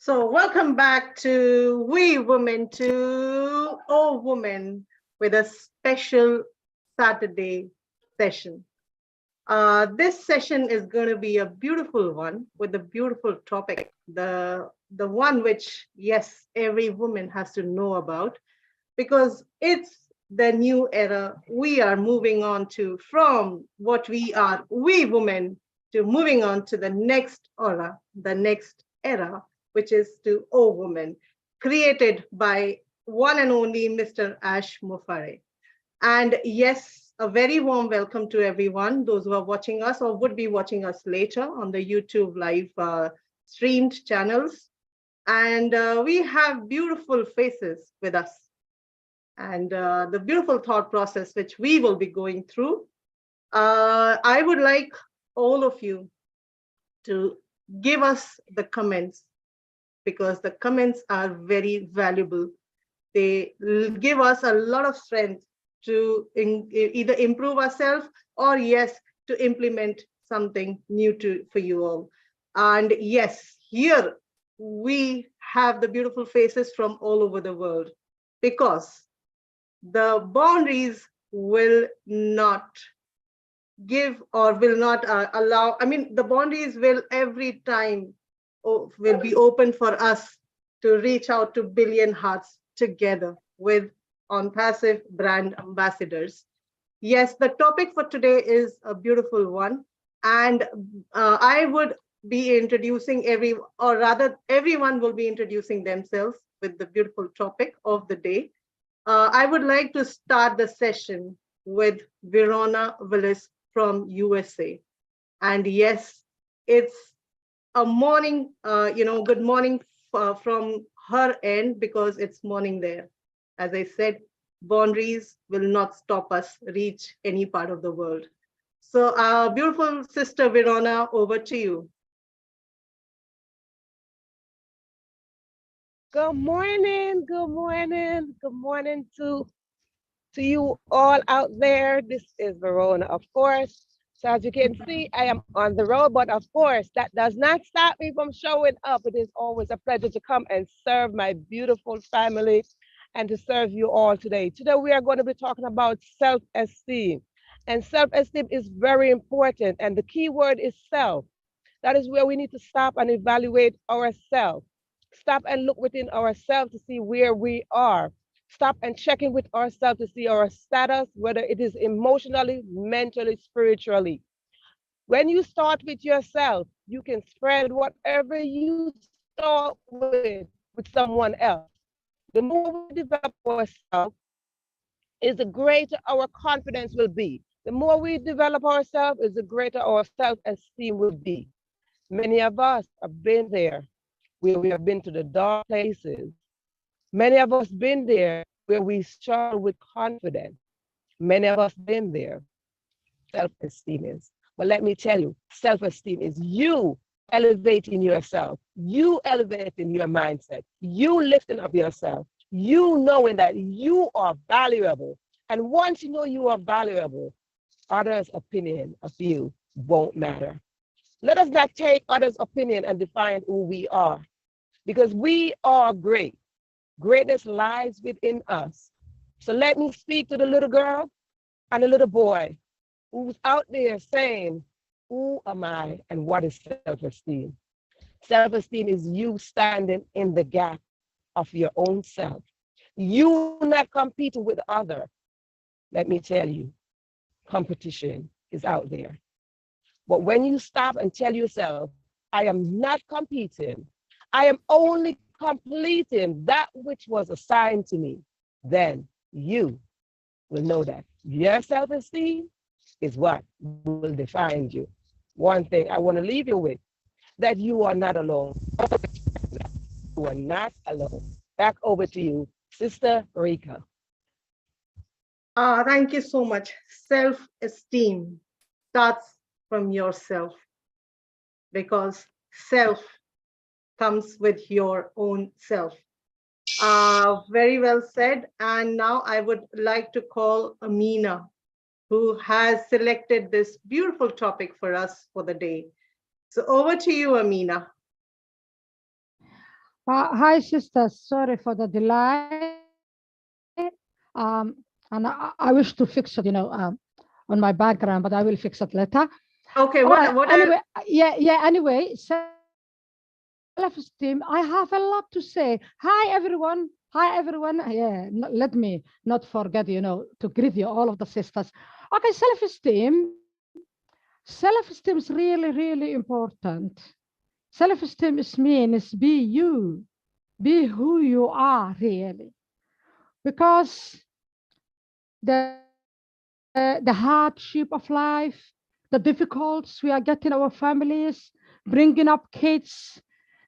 So welcome back to We Women to Oh Women with a special Saturday session. This session is going to be a beautiful one with a beautiful topic, the one which, yes, every woman has to know about because it's the new era. We are moving on to from what we are, we women, to moving on to the next era, which is to O Woman, created by one and only Mr. Ash Mufare. And yes, a very warm welcome to everyone, those who are watching us or would be watching us later on the YouTube live streamed channels. And we have beautiful faces with us and the beautiful thought process which we will be going through. I would like all of you to give us the comments because the comments are very valuable. They give us a lot of strength to either improve ourselves or yes, to implement something new for you all. And yes, here we have the beautiful faces from all over the world because the boundaries will not give or will not allow. I mean, the boundaries will every time will be open for us to reach out to billion hearts together with ONPASSIVE brand ambassadors. Yes, the topic for today is a beautiful one. And I would be introducing everyone will be introducing themselves with the beautiful topic of the day. I would like to start the session with Verona Willis from USA. And yes, it's a morning, good morning from her end because it's morning there. As I said, boundaries will not stop us reach any part of the world. So beautiful sister Verona, over to you. Good morning, good morning, good morning to you all out there. This is Verona, of course. So as you can see, I am on the road, but of course, that does not stop me from showing up. It is always a pleasure to come and serve my beautiful family and to serve you all today. Today, we are going to be talking about self-esteem. And self-esteem is very important. And the key word is self. That is where we need to stop and evaluate ourselves. Stop and look within ourselves to see where we are. Stop and check in with ourselves to see our status, whether it is emotionally, mentally, spiritually. When you start with yourself, you can spread whatever you start with someone else. The more we develop ourselves, is the greater our confidence will be. The more we develop ourselves, is the greater our self-esteem will be. Many of us have been there where we have been to the dark places. Many of us been there where we struggle with confidence. Many of us been there. Self-esteem is. But let me tell you, self-esteem is you elevating yourself, you elevating your mindset, you lifting up yourself, you knowing that you are valuable. And once you know you are valuable, others' opinion of you won't matter. Let us not take others' opinion and define who we are, because we are great. Greatness lies within us. So let me speak to the little girl and the little boy who's out there saying, who am I and what is self-esteem? Self-esteem is you standing in the gap of your own self. You not competing with others. Let me tell you, competition is out there. But when you stop and tell yourself, I am not competing, I am only completing that which was assigned to me, then you will know that your self-esteem is what will define you. One thing I want to leave you with, that you are not alone. You are not alone. Back over to you, Sister Rika. Thank you so much. Self-esteem starts from yourself because self comes with your own self. Very well said. And now I would like to call Amina, who has selected this beautiful topic for us for the day. So over to you, Amina. Hi, sisters. Sorry for the delay. And I wish to fix it, on my background, but I will fix it later. Okay, All right. what Anyway, yeah. Anyway, self-esteem. I have a lot to say. Hi, everyone. Hi, everyone. Yeah. Let me not forget, to greet you, all of the sisters. Okay, self-esteem. Self-esteem is really, really important. Self-esteem means be you, be who you are really, because the hardship of life, the difficulties we are getting our families, bringing up kids,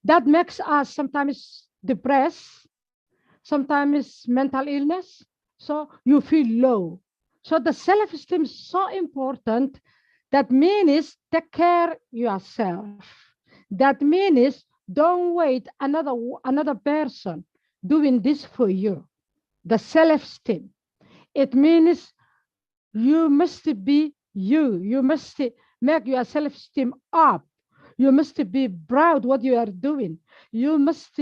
that makes us sometimes depressed, sometimes mental illness. So you feel low. So the self-esteem is so important. That means take care yourself. That means don't wait another person doing this for you. The self-esteem. It means you must be you. You must make your self-esteem up. You must be proud what you are doing. You must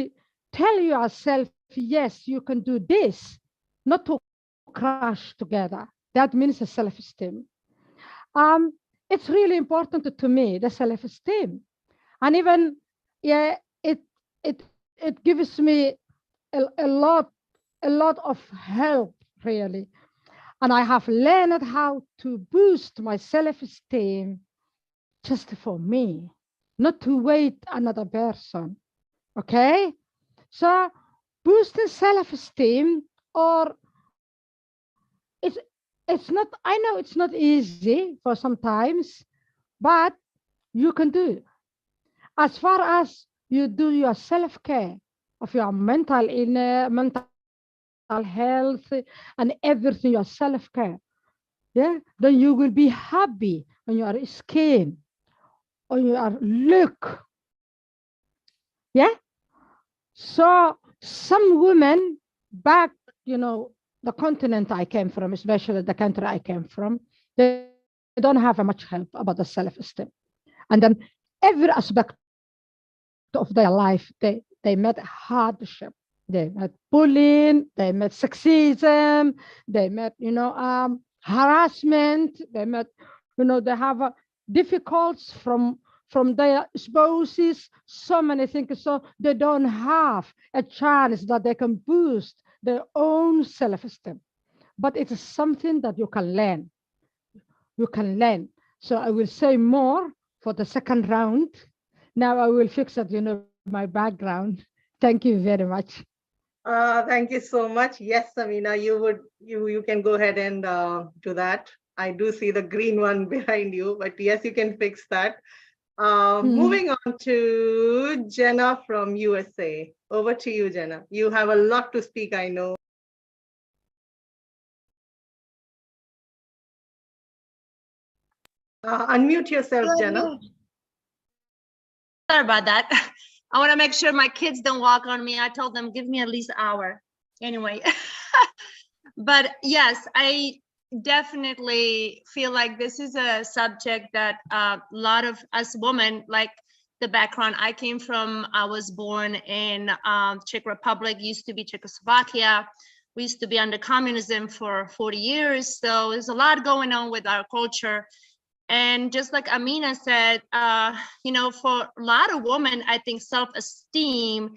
tell yourself, yes, you can do this, not to crash together. That means a self-esteem. Um, it's really important to me, the self-esteem. And even, yeah, it gives me a lot of help, really. And I have learned how to boost my self-esteem just for me, not to wait another person. Okay? So boosting self-esteem, or it's it's not, I know it's not easy for sometimes, but you can do it. As far as you do your self-care of your mental illness, mental health, and everything, your self-care, yeah, then you will be happy on your skin, on your look. Yeah. So some women back, the continent I came from, especially the country I came from, they don't have much help about the self-esteem. And then every aspect of their life, they met hardship. They met bullying, they met sexism, they met, harassment, they met, they have difficulties from their spouses, so many things. So they don't have a chance that they can boost their own self-esteem. But it is something that you can learn. You can learn. So I will say more for the second round. Now I will fix it, my background. Thank you very much. Thank you so much. Yes, Samina, you can go ahead and do that. I do see the green one behind you, but yes, you can fix that. Mhm. Moving on to Jenna from USA. Over to you, Jenna. You have a lot to speak, I know. Unmute yourself, Jenna. Sorry about that. I want to make sure my kids don't walk on me. I told them, give me at least an hour. Anyway, but yes, I definitely feel like this is a subject that a lot of us women, like the background I came from, I was born in Czech Republic, used to be Czechoslovakia. We used to be under communism for 40 years. So there's a lot going on with our culture. And just like Amina said, for a lot of women, I think self-esteem,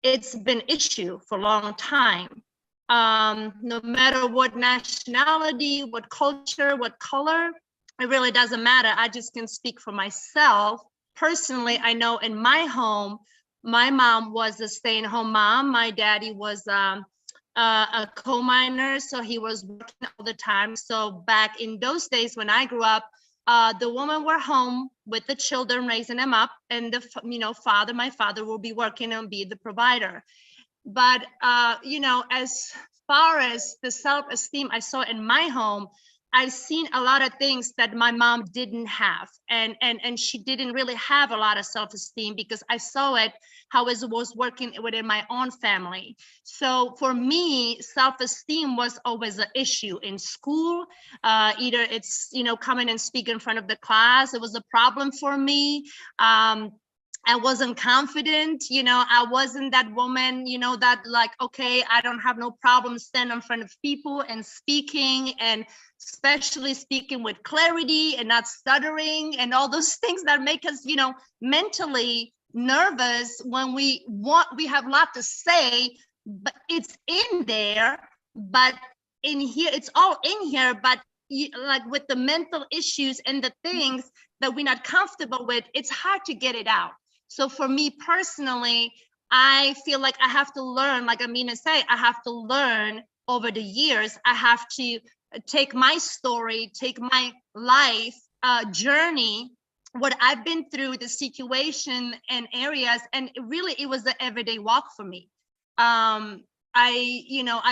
it's been issue for a long time. No matter what nationality, what culture, what color, it really doesn't matter. I just can speak for myself. Personally, I know in my home, my mom was a stay-at-home mom. My daddy was a coal miner, so he was working all the time. So back in those days when I grew up, the women were home with the children, raising them up, and my father will be working and be the provider. But as far as the self-esteem I saw in my home, I've seen a lot of things that my mom didn't have, and she didn't really have a lot of self-esteem, because I saw it how it was working within my own family. So for me, self-esteem was always an issue in school. Either it's coming and speak in front of the class, it was a problem for me. I wasn't confident, you know, I wasn't that woman, you know, that like, okay, I don't have no problem standing in front of people and speaking, and especially speaking with clarity and not stuttering and all those things that make us, you know, mentally nervous when we have a lot to say, but it's in there, but in here, it's all in here, but like with the mental issues and the things that we're not comfortable with, it's hard to get it out. So for me personally, I feel like I have to learn, like Amina said, I have to learn over the years. I have to take my story, take my life journey, what I've been through, the situation and areas, and it was an everyday walk for me. I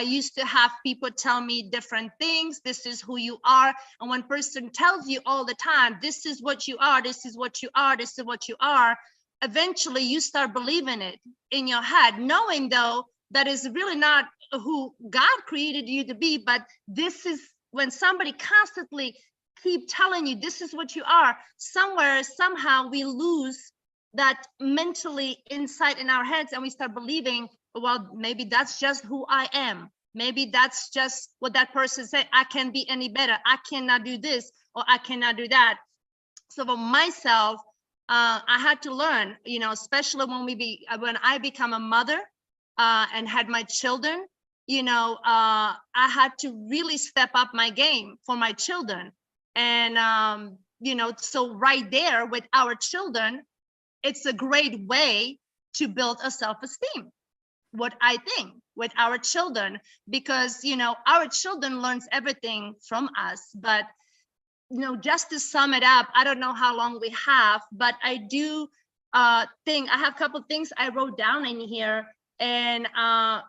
used to have people tell me different things. This is who you are. And one person tells you all the time, this is what you are, this is what you are, this is what you are. Eventually you start believing it in your head, knowing though that is really not who God created you to be. But this is when somebody constantly keep telling you this is what you are, somewhere, somehow we lose that mentally insight in our heads, and we start believing, well, maybe that's just who I am. Maybe that's just what that person said. I can't be any better. I cannot do this, or I cannot do that. So for myself, I had to learn, you know, especially when I become a mother and had my children, you know, I had to really step up my game for my children. And, you know, so right there with our children, it's a great way to build a self-esteem, what I think, with our children, because, you know, our children learns everything from us. But you know, just to sum it up, I don't know how long we have, but I do think I have a couple of things I wrote down in here. And,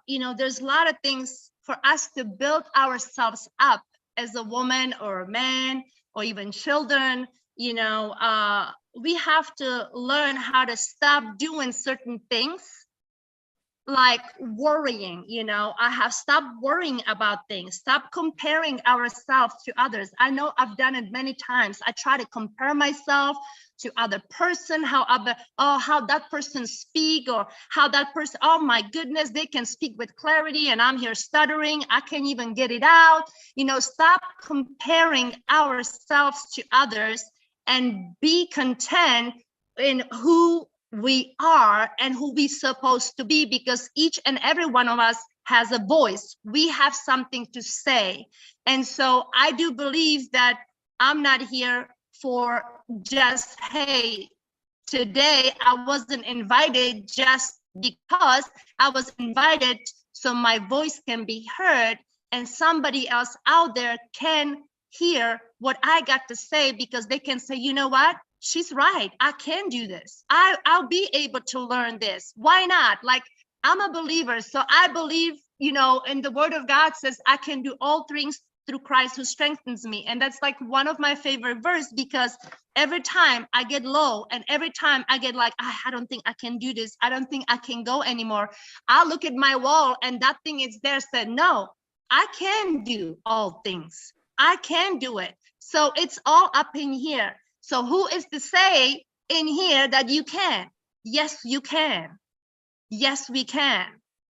you know, there's a lot of things for us to build ourselves up as a woman or a man or even children. You know, we have to learn how to stop doing certain things, like worrying. You know, I have stopped worrying about things, stop comparing ourselves to others. I know I've done it many times. I try to compare myself to other person, how that person speak, or how that person, oh my goodness, they can speak with clarity and I'm here stuttering, I can't even get it out. You know, stop comparing ourselves to others and be content in who we are and who we supposed to be, because each and every one of us has a voice. We have something to say. And so I do believe that I'm not here for just, hey, today I wasn't invited just because I was invited so my voice can be heard and somebody else out there can hear what I got to say, because they can say, you know what? She's right. I can do this. I'll be able to learn this. Why not? Like, I'm a believer. So I believe, you know, and the word of God says, I can do all things through Christ who strengthens me. And that's like one of my favorite verses, because every time I get low and every time I get like, I don't think I can do this, I don't think I can go anymore, I look at my wall and that thing is there, said, no, I can do all things. I can do it. So it's all up in here. So who is to say in here that you can? Yes, you can. Yes, we can.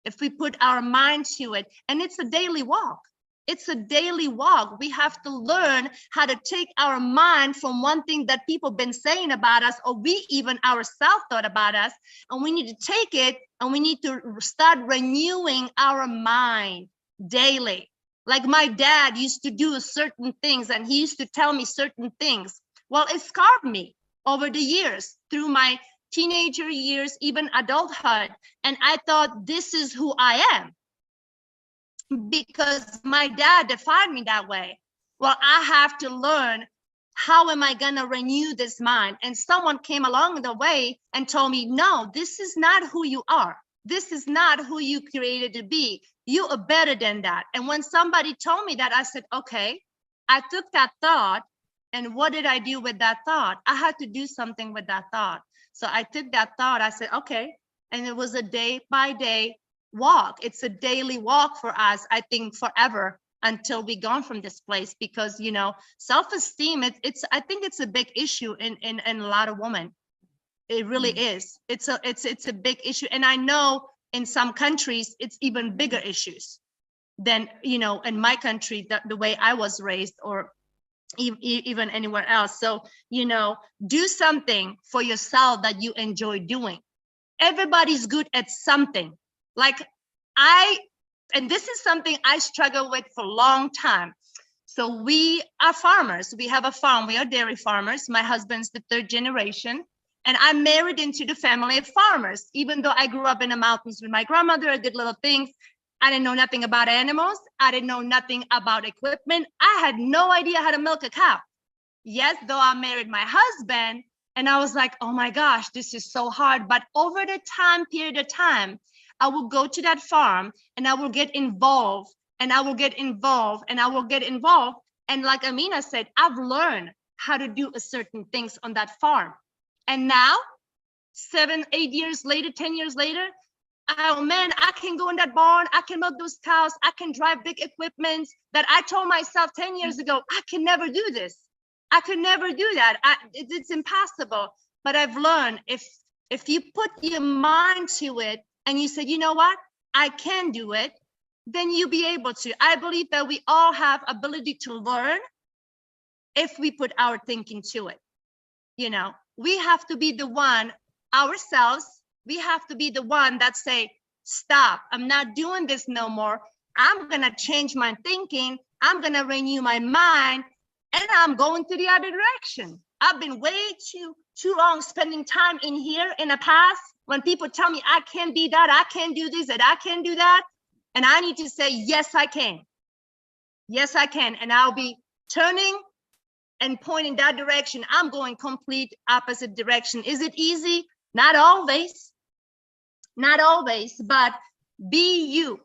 If we put our mind to it, and it's a daily walk. It's a daily walk. We have to learn how to take our mind from one thing that people been saying about us, or we even ourselves thought about us, and we need to take it and we need to start renewing our mind daily. Like my dad used to do certain things and he used to tell me certain things. Well, it scarred me over the years, through my teenager years, even adulthood. And I thought, this is who I am, because my dad defined me that way. Well, I have to learn, how am I gonna renew this mind? And someone came along the way and told me, no, this is not who you are. This is not who you created to be. You are better than that. And when somebody told me that, I said, okay, I took that thought. And what did I do with that thought? I had to do something with that thought. So I took that thought, I said, okay. And it was a day by day walk. It's a daily walk for us, I think, forever, until we gone from this place, because, you know, self-esteem, I think it's a big issue in a lot of women. It really is. It's a big issue. And I know in some countries, it's even bigger issues than, you know, in my country, the way I was raised, or even anywhere else. So, you know, do something for yourself that you enjoy doing. Everybody's good at something. Like and this is something I struggle with for a long time. So we are farmers. We have a farm. We are dairy farmers. My husband's the third generation. And I married into the family of farmers. Even though I grew up in the mountains with my grandmother, I did little things. I didn't know nothing about animals. I didn't know nothing about equipment. I had no idea how to milk a cow. Yes, though I married my husband, and I was like, oh my gosh, this is so hard. But over the period of time, I will go to that farm and I will get involved, and I will get involved, and I will get involved. And like Amina said, I've learned how to do certain things on that farm. And now, 7, 8 years later, 10 years later, oh man, I can go in that barn, I can milk those cows, I can drive big equipment that I told myself 10 years ago, I can never do this. I could never do that. It's impossible. But I've learned if you put your mind to it and you say, you know what, I can do it, then you'll be able to. I believe that we all have ability to learn if we put our thinking to it. You know, we have to be the one ourselves. We have to be the one that say, stop, I'm not doing this no more. I'm going to change my thinking. I'm going to renew my mind, and I'm going to the other direction. I've been way too long spending time in here in the past when people tell me I can't be that, I can't do this, that I can't do that. And I need to say, yes, I can. Yes, I can. And I'll be turning and pointing that direction. I'm going complete opposite direction. Is it easy? Not always. Not always, but be you.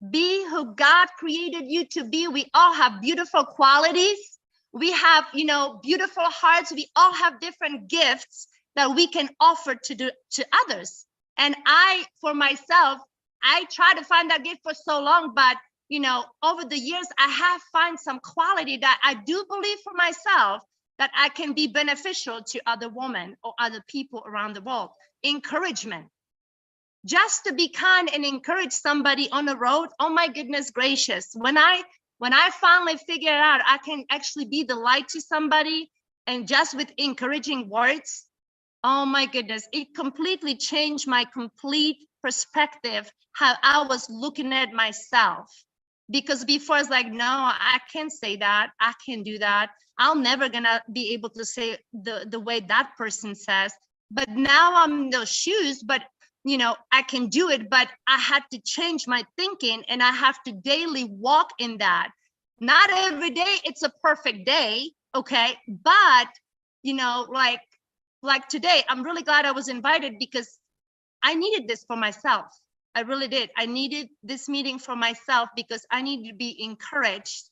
Be who God created you to be. We all have beautiful qualities. We have, you know, beautiful hearts. We all have different gifts that we can offer to others. And I, for myself, I tried to find that gift for so long, but you know, over the years, I have found some quality that I do believe for myself that I can be beneficial to other women or other people around the world. Encouragement. Just to be kind and encourage somebody on the road. Oh my goodness gracious. When I finally figured out I can actually be the light to somebody, and just with encouraging words, oh my goodness, it completely changed my complete perspective, how I was looking at myself. Because before it's like, no, I can't say that, I can't do that, I'm never gonna be able to say the way that person says. But now I'm in those shoes, but you know, I can do it, but I had to change my thinking, and I have to daily walk in that. Not every day it's a perfect day, okay? But, you know, like today, I'm really glad I was invited because I needed this for myself. I really did. I needed this meeting for myself because I need to be encouraged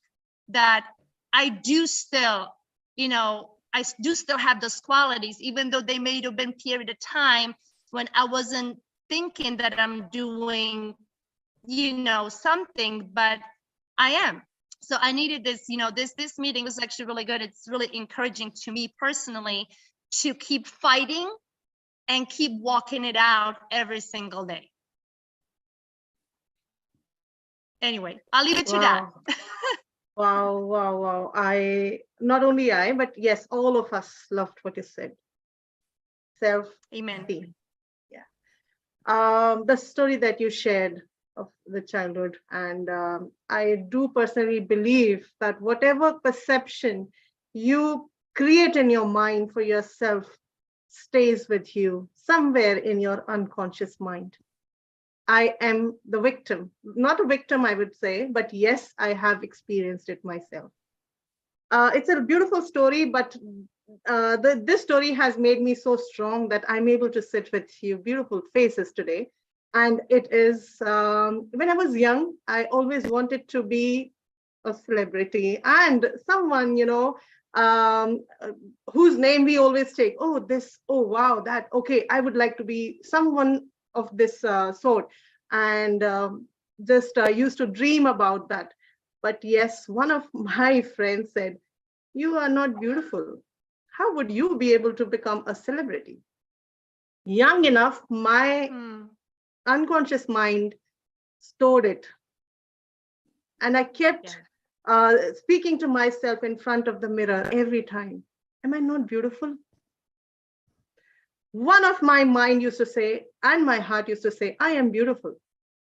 that I do still, you know, I do still have those qualities, even though they may have been period of time when I wasn't thinking that I'm doing, you know, something, but I am. So I needed this, you know, this meeting was actually really good. It's really encouraging to me personally to keep fighting and keep walking it out every single day. Anyway, I'll leave it to that. Wow, wow, wow. Not only I, but yes, all of us loved what you said. Amen. Yeah. The story that you shared of the childhood, and I do personally believe that whatever perception you create in your mind for yourself stays with you somewhere in your unconscious mind. I am the victim, not a victim, I would say, but yes, I have experienced it myself. It's a beautiful story, but this story has made me so strong that I'm able to sit with you beautiful faces today. And it is, when I was young, I always wanted to be a celebrity and someone, you know, whose name we always take. Oh, this, oh, wow, that, okay, I would like to be someone of this sort, and just used to dream about that. But yes, one of my friends said, you are not beautiful. How would you be able to become a celebrity? young enough, my unconscious mind stored it. And I kept speaking to myself in front of the mirror every time. Am I not beautiful? One of my mind used to say, and my heart used to say, I am beautiful.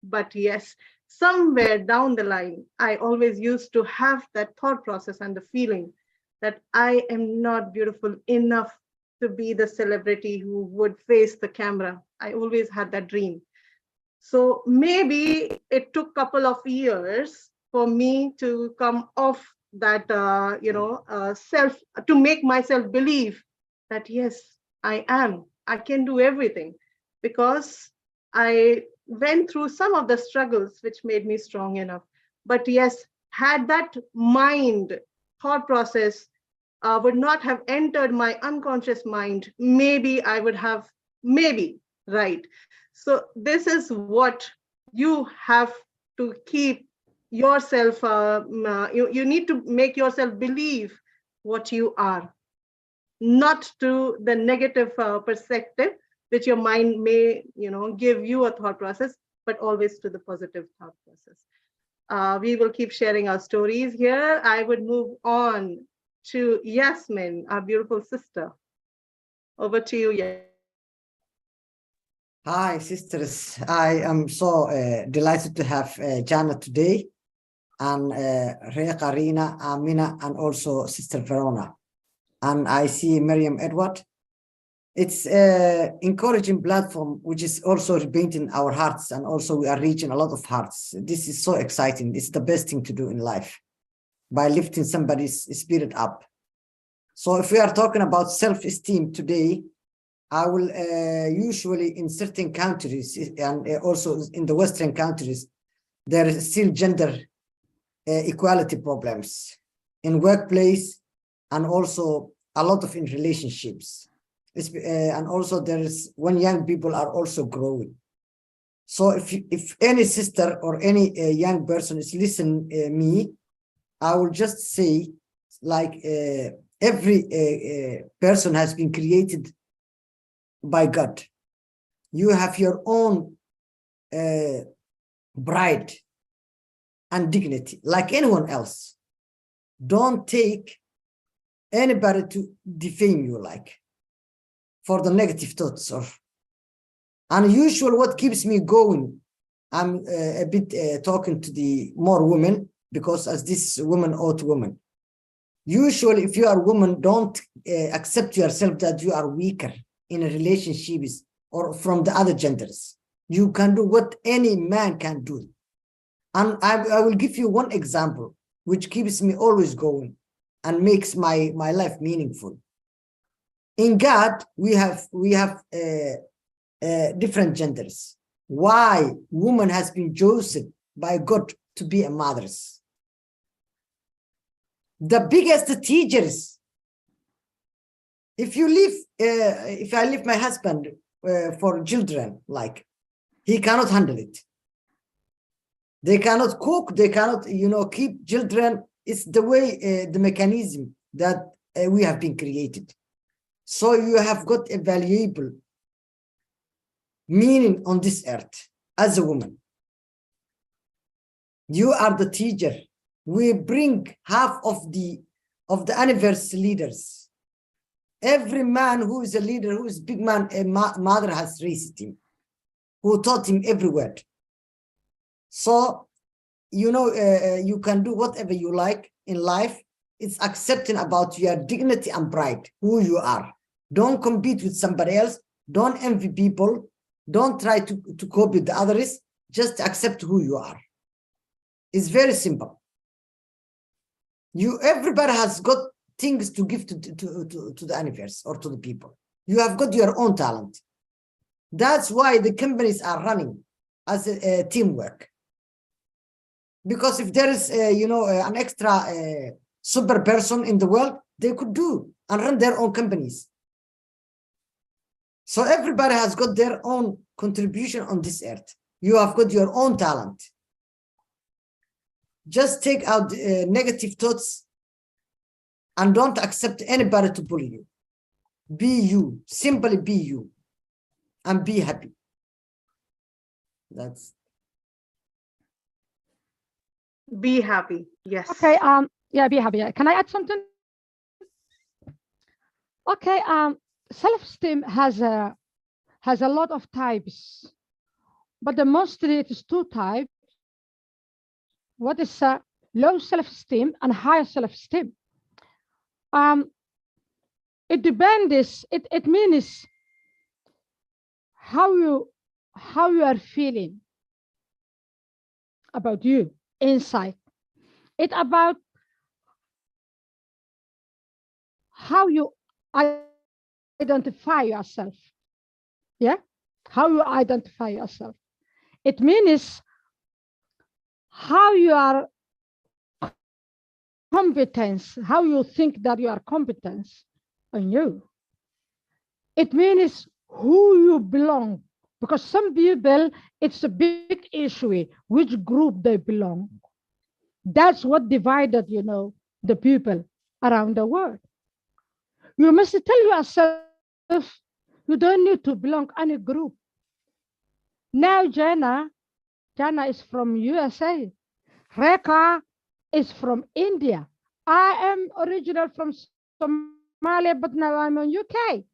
But yes, somewhere down the line, I always used to have that thought process and the feeling that I am not beautiful enough to be the celebrity who would face the camera. I always had that dream. So maybe it took a couple of years for me to come off that, to make myself believe that, yes, I can do everything, because I went through some of the struggles which made me strong enough. But yes, had that mind thought process would not have entered my unconscious mind, maybe I would have, right. So this is what you have to keep yourself, you need to make yourself believe what you are, not to the negative perspective which your mind may, give you a thought process, but always to the positive thought process. We will keep sharing our stories here. I would move on to Yasmin, our beautiful sister. Over to you, Yasmin. Hi, sisters. I am so delighted to have Jana today, and Rhea Karina, Amina, and also Sister Verona. And I see Miriam Edward. It's an encouraging platform, which is also repainting our hearts, and also we are reaching a lot of hearts. This is so exciting. It's the best thing to do in life, by lifting somebody's spirit up. So if we are talking about self-esteem today, I will usually in certain countries, and also in the Western countries, there is still gender equality problems in workplace, and also a lot of in relationships. And also there is when young people are also growing. So if any sister or any young person is listening me, I will just say, like, every person has been created by God. You have your own pride and dignity like anyone else. Don't take anybody to defame you, like, for the negative thoughts. Or unusual, what keeps me going, I'm a bit talking to the more women, because as this woman ought women, usually if you are a woman, don't accept yourself that you are weaker in a relationships or from the other genders. You can do what any man can do. And I will give you one example which keeps me always going and makes my life meaningful. In God, we have different genders. Why woman has been chosen by God to be a mother? The biggest teachers. If you leave, if I leave my husband for children, like, he cannot handle it. They cannot cook. They cannot, keep children. It's the way, the mechanism that we have been created. So you have got a valuable meaning on this earth as a woman. You are the teacher. We bring half of the universe leaders. Every man who is a leader, who is big man, a mother has raised him, who taught him every word. So, you can do whatever you like in life. It's accepting about your dignity and pride, who you are. Don't compete with somebody else. Don't envy people. Don't try to copy the others. Just accept who you are. It's very simple. Everybody has got things to give to the universe or to the people. You have got your own talent. That's why the companies are running as a teamwork. Because if there is, an extra super person in the world, they could do and run their own companies. So everybody has got their own contribution on this earth. You have got your own talent. Just take out negative thoughts and don't accept anybody to bully you. Be you, simply be you. and be happy. That's Be happy. Yes. Okay, yeah, be happy. Can I add something? Okay, self-esteem has a lot of types, but the mostly it is two types. What is low self-esteem and higher self-esteem? It depends. It means how you are feeling about you inside. It's about how you identify yourself. Yeah, how you identify yourself. It means how you are competence, how you think that you are competent on you. It means who you belong, because some people, it's a big issue which group they belong. That's what divided, the people around the world. You must tell yourself you don't need to belong any group. Now Jana is from USA. Reka is from India. I am original from Somalia, but now I'm in UK.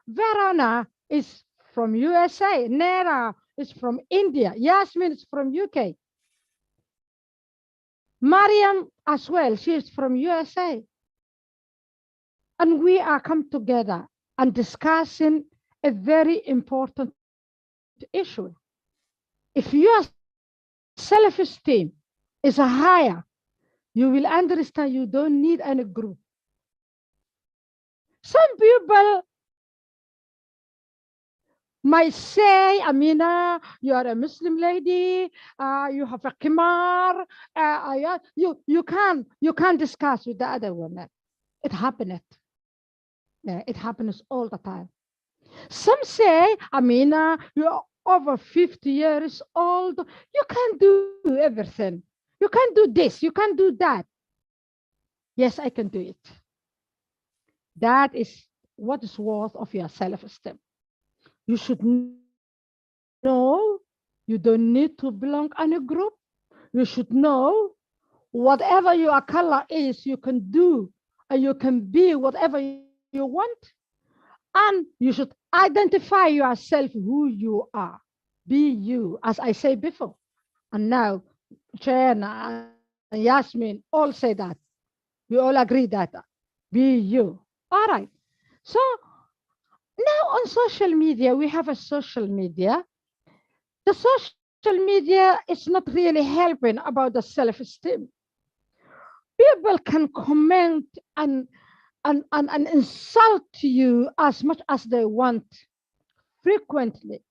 Verona is from USA. Nera is from India. Yasmin is from UK. Mariam as well, she is from USA. And we are come together and discussing a very important issue. If your self-esteem is higher, you will understand you don't need any group. Some people might say, Amina, you are a Muslim lady, you have a khimar, you can't discuss with the other women. It happened. Yeah, it happens all the time. Some say, Amina, you are over 50 years old, you can't do everything. You can't do this, you can't do that. Yes, I can do it. That is what is worth of your self-esteem. You should know you don't need to belong in a group. You should know whatever your color is, you can do, and you can be whatever you want. And you should identify yourself who you are. Be you, as I said before. And now, Chena and Yasmin all say that. We all agree that. Be you. All right. So now on social media, we have a social media. The social media is not really helping about the self-esteem. People can comment and insult you as much as they want frequently.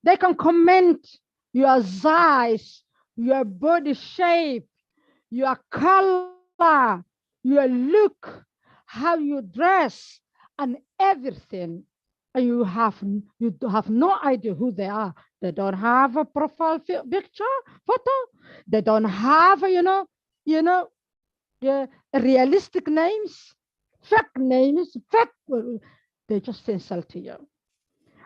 They can comment your size, your body shape, your color, your look, how you dress, and everything. And you have no idea who they are. They don't have a profile picture, photo. They don't have, the realistic names, fake names, they just insult you.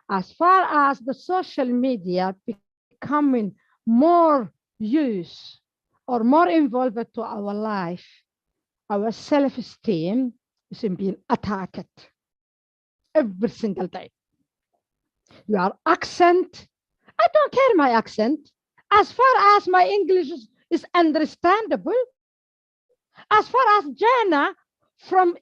As far as the social media becoming more use or more involved to our life, our self-esteem is being attacked every single day. Your accent, I don't care my accent. As far as my English is understandable, as far as Jana from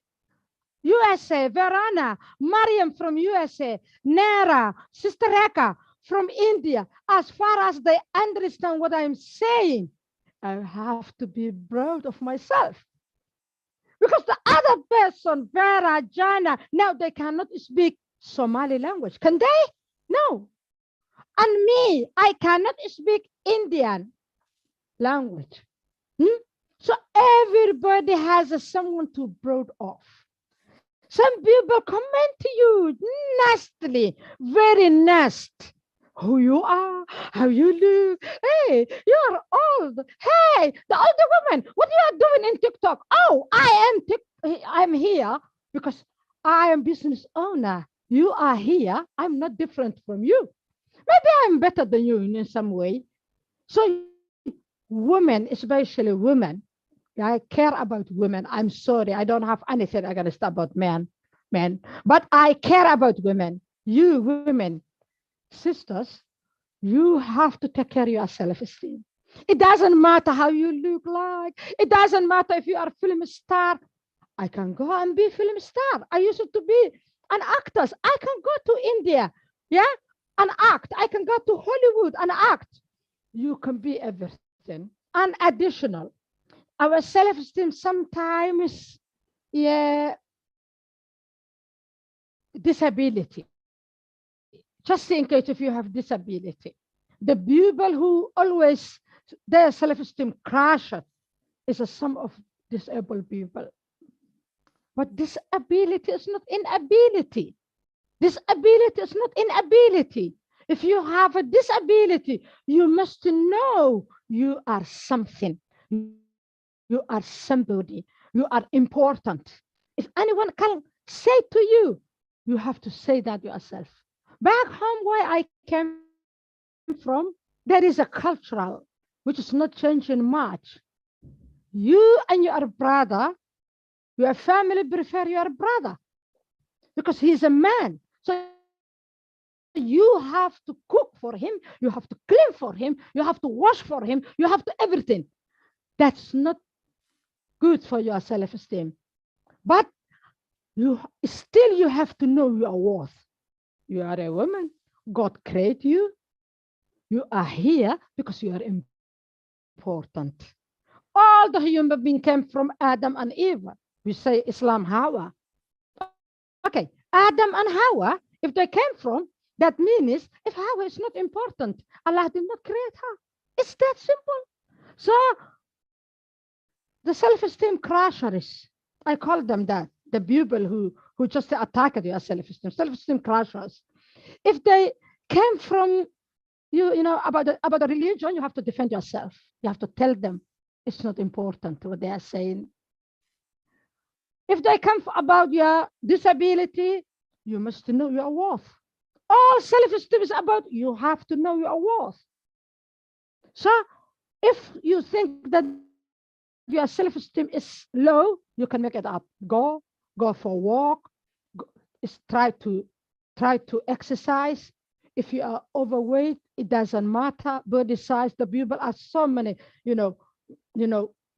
USA, Verana, Mariam from USA, Nera, Sister Reka from India, as far as they understand what I'm saying, I have to be proud of myself. Because the other person, Vera, Jana, now they cannot speak Somali language. Can they? No. And me, I cannot speak Indian language. So everybody has someone to proud of. Some people comment to you nastily, very nasty. Who you are, how you look. Hey, you're old. Hey, the older woman, what you are doing in TikTok? Oh, I'm here because I am business owner. You are here. I'm not different from you. Maybe I'm better than you in some way. So women, especially women, I care about women. I'm sorry, I don't have anything against about men, but I care about women. You women, sisters, you have to take care of your self-esteem. It doesn't matter how you look like. It doesn't matter if you are a film star. I can go and be a film star. I used to be an actor. I can go to India, yeah, and act. I can go to Hollywood and act. You can be everything. And additional, our self-esteem sometimes, yeah, disability. Just in case if you have disability. The people who always, their self-esteem crashes is a sum of disabled people. But disability is not inability. Disability is not inability. If you have a disability, you must know you are something. You are somebody. You are important. If anyone can say to you, you have to say that yourself. Back home where I came from, there is a cultural which is not changing much. You and your brother, your family prefer your brother because he's a man. So you have to cook for him, you have to clean for him, you have to wash for him, you have to everything. That's not good for your self-esteem. But you have to know your worth. You are a woman. God created you. You are here because you are important. All the human beings came from Adam and Eve. We say Islam, Hawa. Okay, Adam and Hawa, if they came from, that means if Hawa is not important, Allah did not create her. It's that simple. So the self-esteem crashers, I call them that, the people who just attack your self-esteem crashers. If they came from you know about the religion, you have to defend yourself. You have to tell them it's not important what they are saying. If they come about your disability, you must know your worth. All self-esteem is about you have to know your worth. So if you think that your self-esteem is low, you can make it up. Go for a walk. Try to exercise. If you are overweight, it doesn't matter. Body size, the people are so many,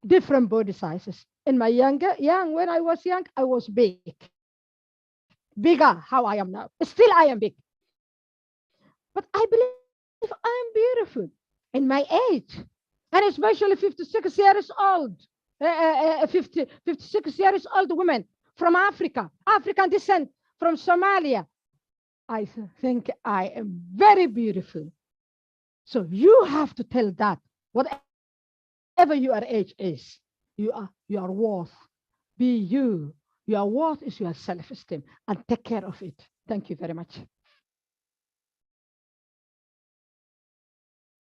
different body sizes. In my when I was young, I was bigger how I am now. Still I am big. But I believe I'm beautiful in my age. And especially 56 years old, 56 years old women from Africa, African descent, from Somalia. I think I am very beautiful. So you have to tell that, whatever your age is, you are worth. Be you. Your worth is your self-esteem, and take care of it. Thank you very much.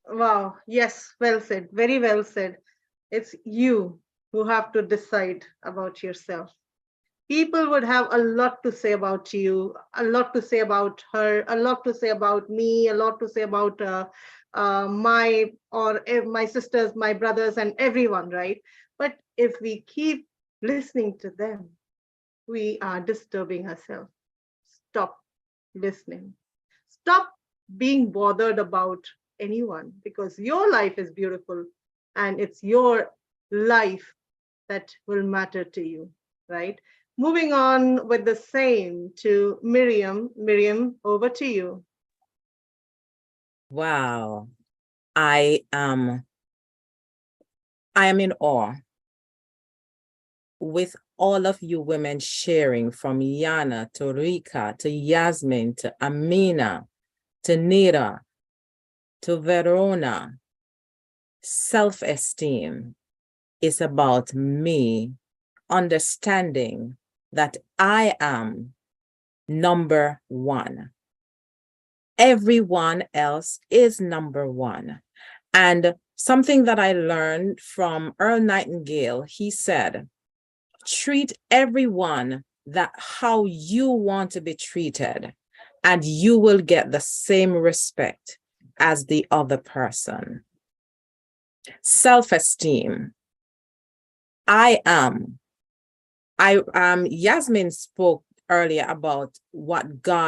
Wow. Yes, well said. Very well said. It's you who have to decide about yourself. People would have a lot to say about you, a lot to say about her, a lot to say about me, a lot to say about my sisters, my brothers, and everyone, right? But if we keep listening to them, we are disturbing ourselves. Stop listening. Stop being bothered about anyone, because your life is beautiful and it's your life that will matter to you, right? Moving on with the same to Miriam. Miriam, over to you. Wow. I am in awe with all of you women sharing, from Yana to Rika to Yasmin to Amina to Nira to Verona. Self-esteem is about me understanding that I am number one. Everyone else is number one. And something that I learned from Earl Nightingale, he said, treat everyone how you want to be treated. and you will get the same respect as the other person. Self-esteem. Yasmin spoke earlier about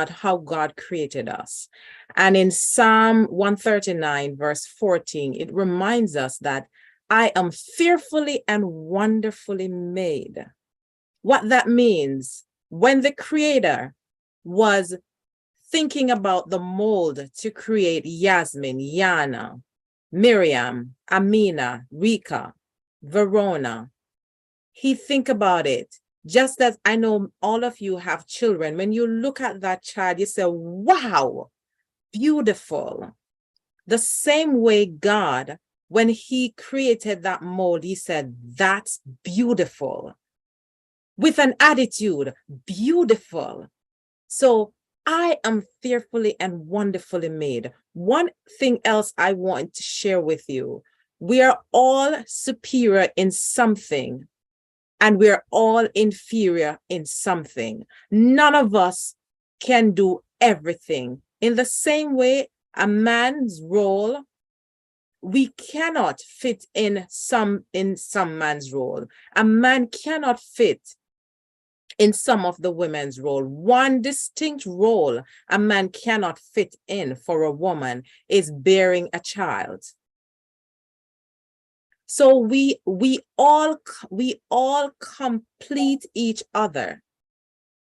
how God created us. And in Psalm 139, verse 14, it reminds us that I am fearfully and wonderfully made. What that means, when the Creator was thinking about the mold to create Yasmin, Yana, Miriam, Amina, Rika, Verona, he think about it. Just as I know all of you have children, when you look at that child, you say, wow, beautiful. The same way God, when he created that mold, he said, that's beautiful. With an attitude, beautiful. So I am fearfully and wonderfully made. One thing else I want to share with you, we are all superior in something, and we're all inferior in something. None of us can do everything. In the same way, a man's role, we cannot fit in some man's role. A man cannot fit in some of the women's role. One distinct role a man cannot fit in for a woman is bearing a child. So we all complete each other.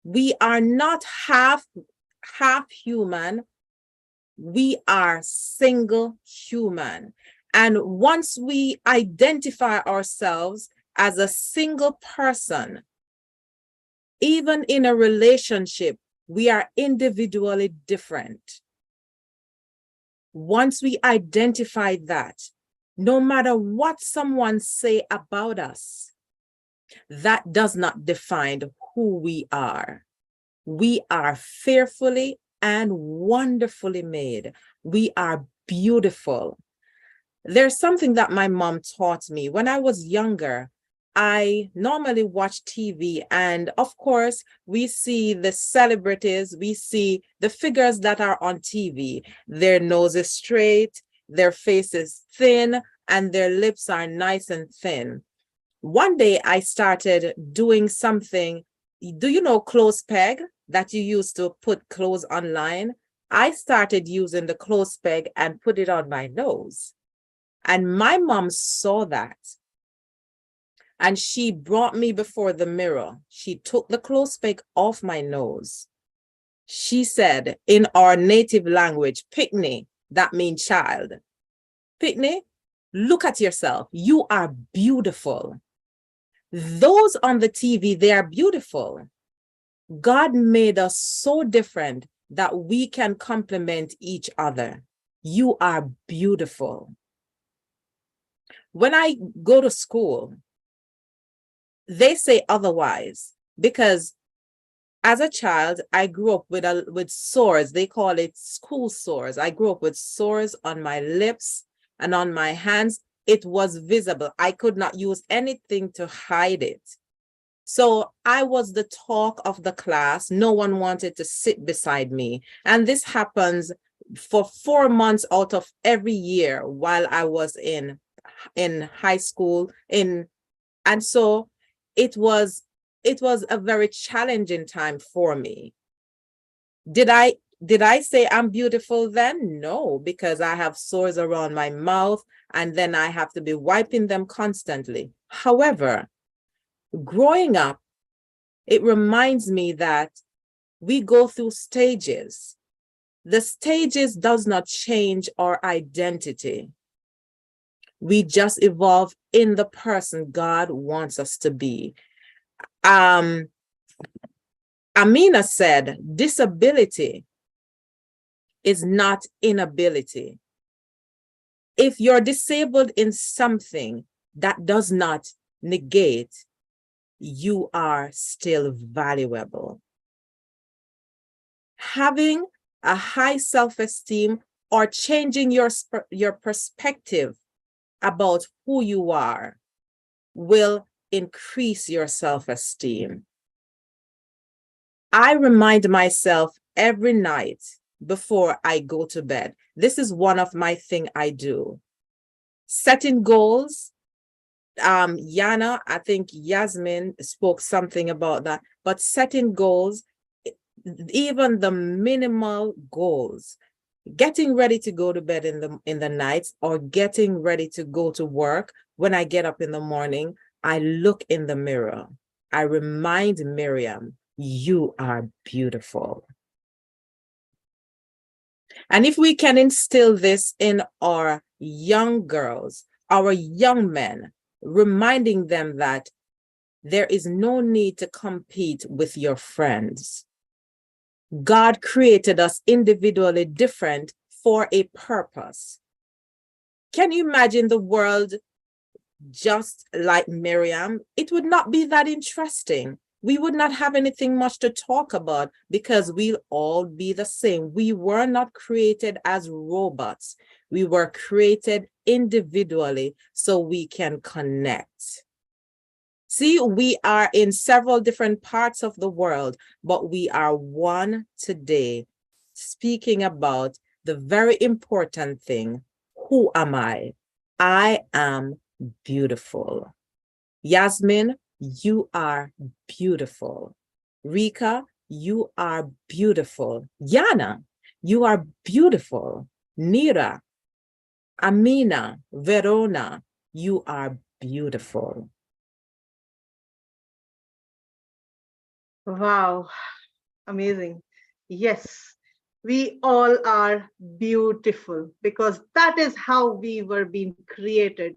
We are not half human. We are single human. And once we identify ourselves as a single person, even in a relationship, we are individually different. Once we identify that, no matter what someone say about us, that does not define who we are. We are fearfully and wonderfully made. We are beautiful. There's something that my mom taught me. When I was younger, I normally watch TV, and of course, we see the celebrities, we see the figures that are on TV. Their nose is straight, their face is thin, and their lips are nice and thin. One day I started doing something. Do you know clothes peg that you use to put clothes online? I started using the clothes peg and put it on my nose. And my mom saw that. And she brought me before the mirror. She took the clothes peg off my nose. She said in our native language, Pickney, that means child. Pickney, look at yourself. You are beautiful. Those on the TV, they are beautiful. God made us so different that we can complement each other. You are beautiful. When I go to school, they say otherwise, because as a child, I grew up with sores. They call it school sores. I grew up with sores on my lips and on my hands. It was visible. I could not use anything to hide it. So I was the talk of the class. No one wanted to sit beside me. And this happens for 4 months out of every year while I was in high school. And so it was a very challenging time for me. Did I say I'm beautiful then? No, because I have sores around my mouth and then I have to be wiping them constantly. However, growing up, it reminds me that we go through stages. The stages does not change our identity. We just evolve in the person God wants us to be. Amina said, disability is not inability. If you're disabled in something, that does not negate you are still valuable. Having a high self-esteem or changing your perspective about who you are will increase your self-esteem. I remind myself every night before I go to bed. This is one of my thing I do. Setting goals. Yana, I think Yasmin spoke something about that, but setting goals, even the minimal goals, getting ready to go to bed in the nights, or getting ready to go to work. When I get up in the morning, I look in the mirror. I remind Miriam, you are beautiful. And if we can instill this in our young girls, our young men, reminding them that there is no need to compete with your friends. God created us individually different for a purpose. Can you imagine the world just like Miriam? It would not be that interesting. We would not have anything much to talk about because we'll all be the same. We were not created as robots. We were created individually so we can connect. See, we are in several different parts of the world, but we are one today, speaking about the very important thing. Who am I? I am beautiful. Yasmin, you are beautiful. Rika, you are beautiful. Yana, you are beautiful. Nira, Amina, Verona, you are beautiful. Wow, amazing. Yes, we all are beautiful because that is how we were being created.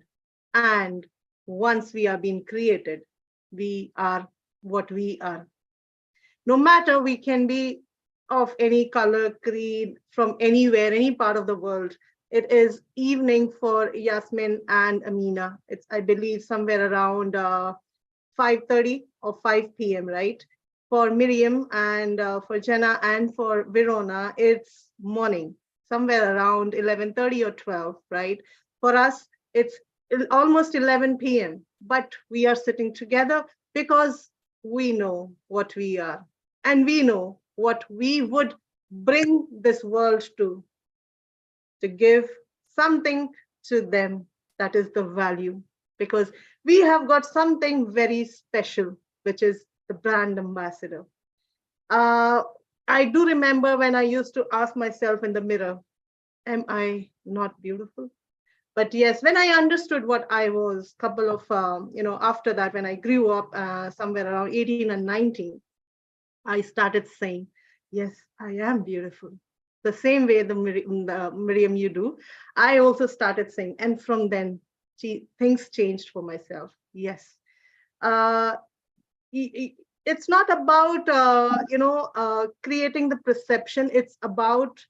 And once we are being created, we are what we are. No matter we can be of any color, creed, from anywhere, any part of the world. It is evening for Yasmin and Amina. It's, I believe, somewhere around 5:30 or 5 p.m., right? For Miriam and for Jenna and for Verona, it's morning, somewhere around 11:30 or 12, right? For us, it's almost 11 p.m., but we are sitting together because we know what we are and we know what we would bring this world to give something to them that is the value, because we have got something very special, which is the brand ambassador. I do remember when I used to ask myself in the mirror, am I not beautiful? But yes, when I understood what I was, couple of, after that, when I grew up somewhere around 18 and 19, I started saying, yes, I am beautiful. The same way the Miriam you do, I also started saying, and from then things changed for myself. Yes. Uh, it's not about, creating the perception. It's about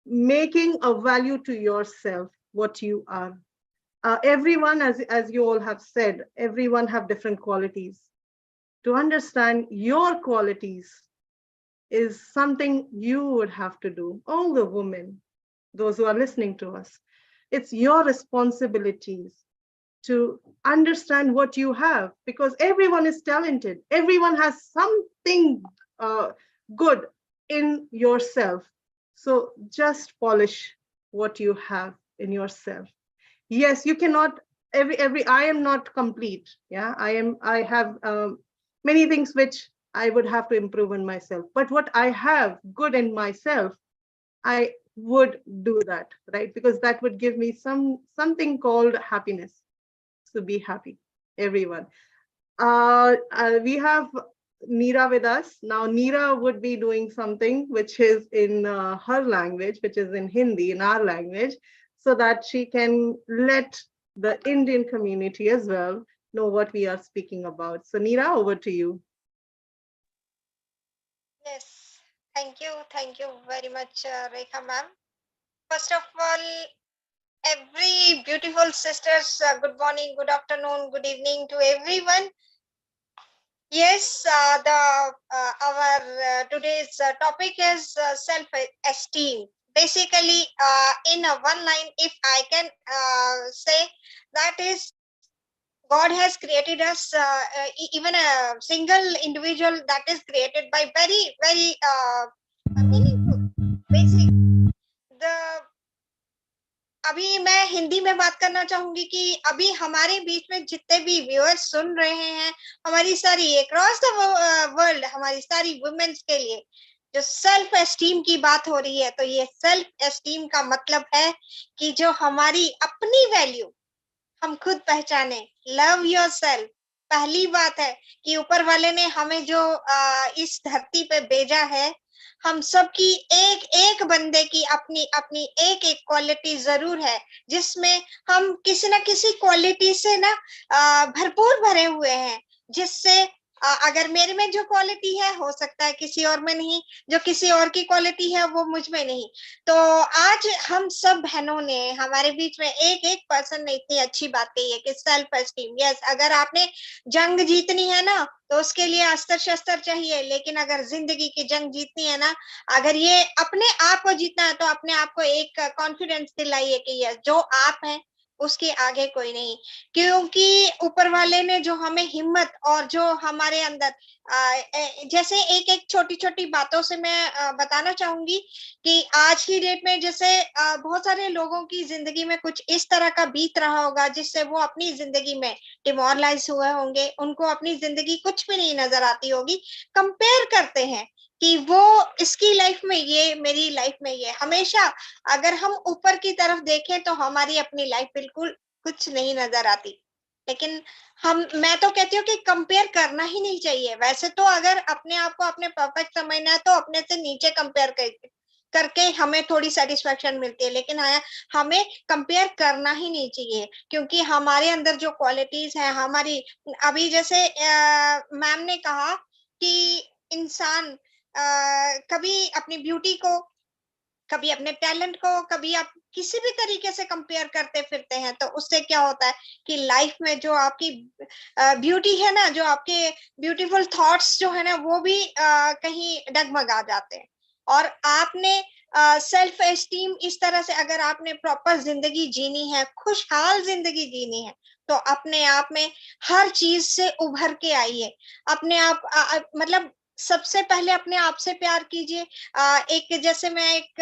making a value to yourself, what you are. Everyone, as you all have said, everyone have different qualities. To understand your qualities is something you would have to do. All the women, those who are listening to us, it's your responsibilities to understand what you have, because everyone is talented. Everyone has something good in yourself. So just polish what you have in yourself. Yes, you cannot, I am not complete. Yeah, I have many things which I would have to improve in myself, but what I have good in myself, I would do that, right? Because that would give me something called happiness. So be happy, everyone. We have Neera with us. Now, Neera would be doing something which is in her language, which is in Hindi, in our language, so that she can let the Indian community as well know what we are speaking about. So, Neera, over to you. Yes, thank you very much, Rekha ma'am. First of all, every beautiful sisters, good morning, good afternoon, good evening to everyone. Yes, the our today's topic is self-esteem. Basically, in a one line, if I can say, that is, God has created us, even a single individual that is created by very, very meaningful, basic. The अभी मैं हिंदी में बात करना चाहूंगी कि अभी हमारे बीच में जितने भी व्यूअर्स सुन रहे हैं, हमारी सारी अक्रॉस द वर्ल्ड, हमारी सारी वुमेन्स के लिए जो सेल्फ एस्टीम की बात हो रही है, तो ये सेल्फ एस्टीम का मतलब है कि जो हमारी अपनी वैल्यू हम खुद पहचाने। Love yourself. पहली बात है कि ऊपर वाले ने हमें जो इस धरती पे भेजा है, हम सबकी एक एक बंदे की अपनी अपनी एक एक क्वालिटी जरूर है, जिसमें हम किसी ना किसी क्वालिटी से ना भरपूर भरे हुए हैं, जिससे अगर मेरे में जो क्वालिटी है हो सकता है किसी और में नहीं, जो किसी और की क्वालिटी है वो मुझ में नहीं। तो आज हम सब बहनों ने, हमारे बीच में एक एक पर्सन ने इतनी अच्छी बात कही है कि सेल्फ एस्टीम। यस, अगर आपने जंग जीतनी है ना तो उसके लिए अस्त्र शस्त्र चाहिए, लेकिन अगर जिंदगी की जंग जीतनी है ना, अगर ये अपने आप को जीतना है तो अपने आप को एक कॉन्फिडेंस दिलाइए कि यस, जो आप हैं उसके आगे कोई नहीं। क्योंकि ऊपर वाले ने जो हमें हिम्मत और जो हमारे अंदर जैसे एक एक छोटी छोटी बातों से मैं बताना चाहूंगी कि आज की डेट में जैसे बहुत सारे लोगों की जिंदगी में कुछ इस तरह का बीत रहा होगा जिससे वो अपनी जिंदगी में डिमोरलाइज हुए होंगे, उनको अपनी जिंदगी कुछ भी नहीं नजर आती होगी, कंपेयर करते हैं कि वो इसकी लाइफ में ये, मेरी लाइफ में ये। हमेशा अगर हम ऊपर की तरफ देखें तो हमारी अपनी लाइफ बिल्कुल कुछ नहीं नजर आती, लेकिन मैं तो कहती हूँ कि कंपेयर करना ही नहीं चाहिए। वैसे तो अगर अपने आप को अपने परफेक्ट समझना है तो अपने से नीचे कंपेयर करके हमें थोड़ी सेटिस्फेक्शन मिलती है, लेकिन हमें कंपेयर करना ही नहीं चाहिए, क्योंकि हमारे अंदर जो क्वालिटीज है हमारी, अभी जैसे मैम ने कहा कि इंसान कभी अपनी ब्यूटी को, कभी अपने टैलेंट को, कभी आप किसी भी तरीके से कंपेयर करते फिरते हैं, तो उससे क्या होता है कि लाइफ में जो आपकी ब्यूटी है ना, जो आपके ब्यूटीफुल थॉट्स जो है ना, वो भी कहीं डगमगा जाते हैं। और आपने सेल्फ एस्टीम इस तरह से, अगर आपने प्रॉपर जिंदगी जीनी है, खुशहाल जिंदगी जीनी है, तो अपने आप में हर चीज से उभर के आइए। अपने आप मतलब सबसे पहले अपने आप से प्यार कीजिए। एक जैसे मैं एक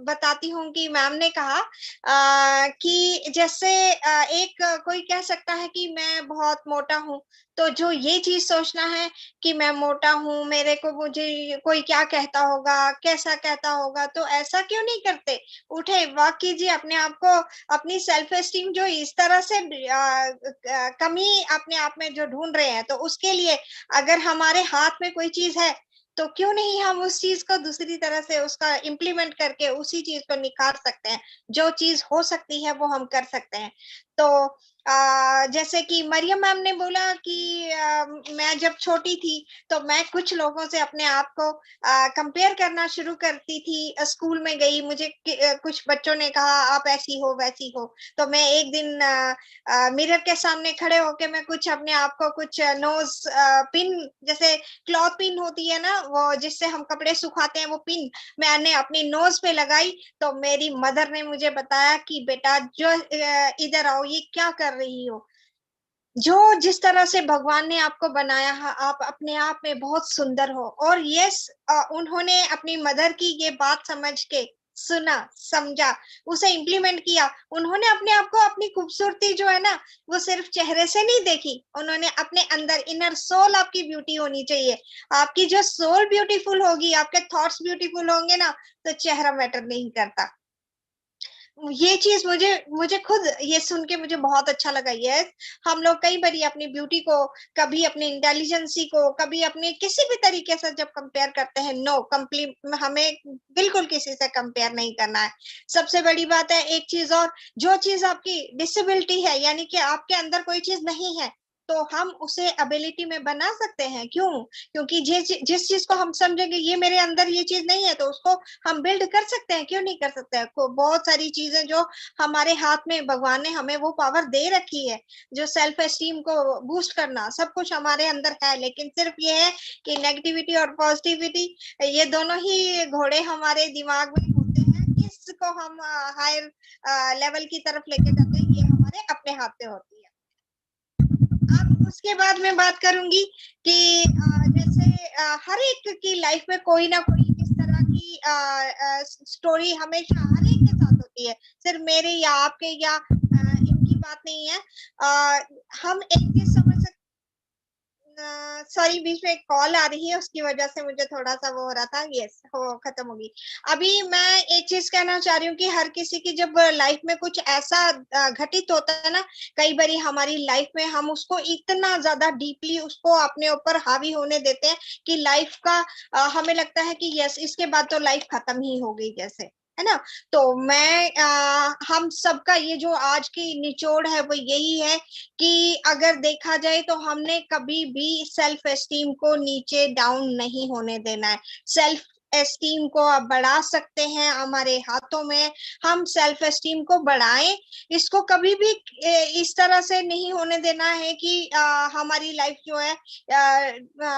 बताती हूँ कि मैम ने कहा कि जैसे एक कोई कह सकता है कि मैं बहुत मोटा हूँ, तो जो ये चीज सोचना है कि मैं मोटा हूँ, मेरे को, मुझे कोई क्या कहता होगा, कैसा कहता होगा, तो ऐसा क्यों नहीं करते, उठे वॉक कीजिए अपने आप को। अपनी सेल्फ एस्टीम जो इस तरह से कमी अपने आप में जो ढूंढ रहे हैं, तो उसके लिए अगर हमारे हाथ में कोई चीज है तो क्यों नहीं हम उस चीज को दूसरी तरह से उसका इम्प्लीमेंट करके उसी चीज को निखार सकते हैं। जो चीज हो सकती है वो हम कर सकते हैं। तो जैसे कि मरियम मैम ने बोला कि मैं जब छोटी थी तो मैं कुछ लोगों से अपने आप को कंपेयर करना शुरू करती थी। स्कूल में गई, मुझे कुछ बच्चों ने कहा आप ऐसी हो वैसी हो, तो मैं एक दिन मिरर के सामने खड़े होके मैं कुछ अपने आप को कुछ नोज पिन, जैसे क्लॉथ पिन होती है ना, वो जिससे हम कपड़े सुखाते हैं, वो पिन मैंने अपनी नोज पे लगाई। तो मेरी मदर ने मुझे बताया कि बेटा जो इधर आओ, ये क्या कर रही हो, जो जिस तरह से भगवान ने आपको बनाया है, आप अपने आप में बहुत सुंदर हो। और यस, उन्होंने अपनी मदर की ये बात समझ के सुना, समझा, उसे इम्प्लीमेंट किया। उन्होंने अपने आप को, अपनी खूबसूरती जो है ना, वो सिर्फ चेहरे से नहीं देखी, उन्होंने अपने अंदर इनर सोल, आपकी ब्यूटी होनी चाहिए। आपकी जो सोल ब्यूटीफुल होगी, आपके थॉट्स ब्यूटीफुल होंगे ना, तो चेहरा मैटर नहीं करता। ये चीज मुझे खुद ये सुन के मुझे बहुत अच्छा लगा। ये हम लोग कई बार अपनी ब्यूटी को, कभी अपनी इंटेलिजेंसी को, कभी अपने किसी भी तरीके से जब कंपेयर करते हैं, नो, हमें बिल्कुल किसी से कंपेयर नहीं करना है। सबसे बड़ी बात है एक चीज और, जो चीज आपकी डिसेबिलिटी है, यानी कि आपके अंदर कोई चीज नहीं है, तो हम उसे एबिलिटी में बना सकते हैं। क्यों? क्योंकि जिस चीज को हम समझेंगे ये मेरे अंदर ये चीज नहीं है, तो उसको हम बिल्ड कर सकते हैं। क्यों नहीं कर सकते हैं? बहुत सारी चीजें जो हमारे हाथ में भगवान ने हमें वो पावर दे रखी है, जो सेल्फ एस्टीम को बूस्ट करना, सब कुछ हमारे अंदर है। लेकिन सिर्फ ये है कि नेगेटिविटी और पॉजिटिविटी, ये दोनों ही घोड़े हमारे दिमाग में होते हैं। किसको हम हायर लेवल की तरफ लेके जाते हैं, ये हमारे अपने हाथ पे होती है। अब उसके बाद मैं बात करूंगी कि जैसे हर एक की लाइफ में कोई ना कोई इस तरह की स्टोरी हमेशा हर एक के साथ होती है, सिर्फ मेरे या आपके या इनकी बात नहीं है। हम एक चीज समझ सकते, सॉरी बीच में एक कॉल आ रही है, उसकी वजह से मुझे थोड़ा सा वो हो रहा था। यस, हो खत्म होगी। अभी मैं एक चीज कहना चाह रही हूँ कि हर किसी की जब लाइफ में कुछ ऐसा घटित होता है ना, कई बार हमारी लाइफ में हम उसको इतना ज्यादा डीपली उसको अपने ऊपर हावी होने देते हैं कि लाइफ का हमें लगता है कि यस, इसके बाद तो लाइफ खत्म ही हो गई जैसे, है ना। तो मैं हम सबका ये जो आज की निचोड़ है वो यही है कि अगर देखा जाए तो हमने कभी भी सेल्फ एस्टीम को नीचे डाउन नहीं होने देना है। सेल्फ एस्टीम को आप बढ़ा सकते हैं, हमारे हाथों में। हम सेल्फ एस्टीम को बढ़ाएं, इसको कभी भी इस तरह से नहीं होने देना है कि हमारी लाइफ जो है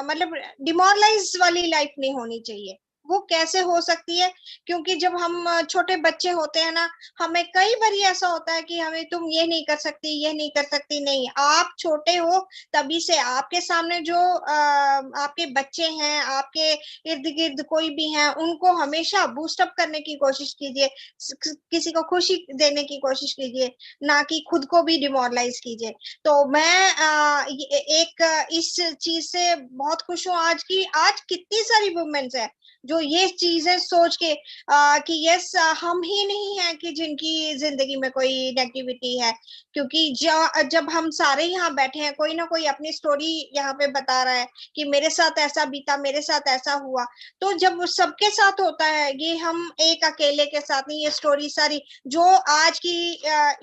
मतलब डिमोरलाइज वाली लाइफ नहीं होनी चाहिए। वो कैसे हो सकती है, क्योंकि जब हम छोटे बच्चे होते हैं ना, हमें कई बार ऐसा होता है कि हमें तुम ये नहीं कर सकती, ये नहीं कर सकती। नहीं, आप छोटे हो तभी से आपके सामने जो आपके बच्चे हैं, आपके इर्द गिर्द कोई भी हैं, उनको हमेशा बूस्टअप करने की कोशिश कीजिए, किसी को खुशी देने की कोशिश कीजिए, ना कि खुद को भी डिमोरलाइज कीजिए। तो मैं एक इस चीज से बहुत खुश हूँ आज की, आज कितनी सारी वुमेन्स है जो ये चीजें सोच के कि यस, हम ही नहीं है कि जिनकी जिंदगी में कोई नेगेटिविटी है। क्योंकि जब हम सारे यहाँ बैठे हैं, कोई ना कोई अपनी स्टोरी यहाँ पे बता रहा है कि मेरे साथ ऐसा बीता, मेरे साथ ऐसा हुआ। तो जब सबके साथ होता है ये, हम एक अकेले के साथ नहीं, ये स्टोरी सारी जो आज की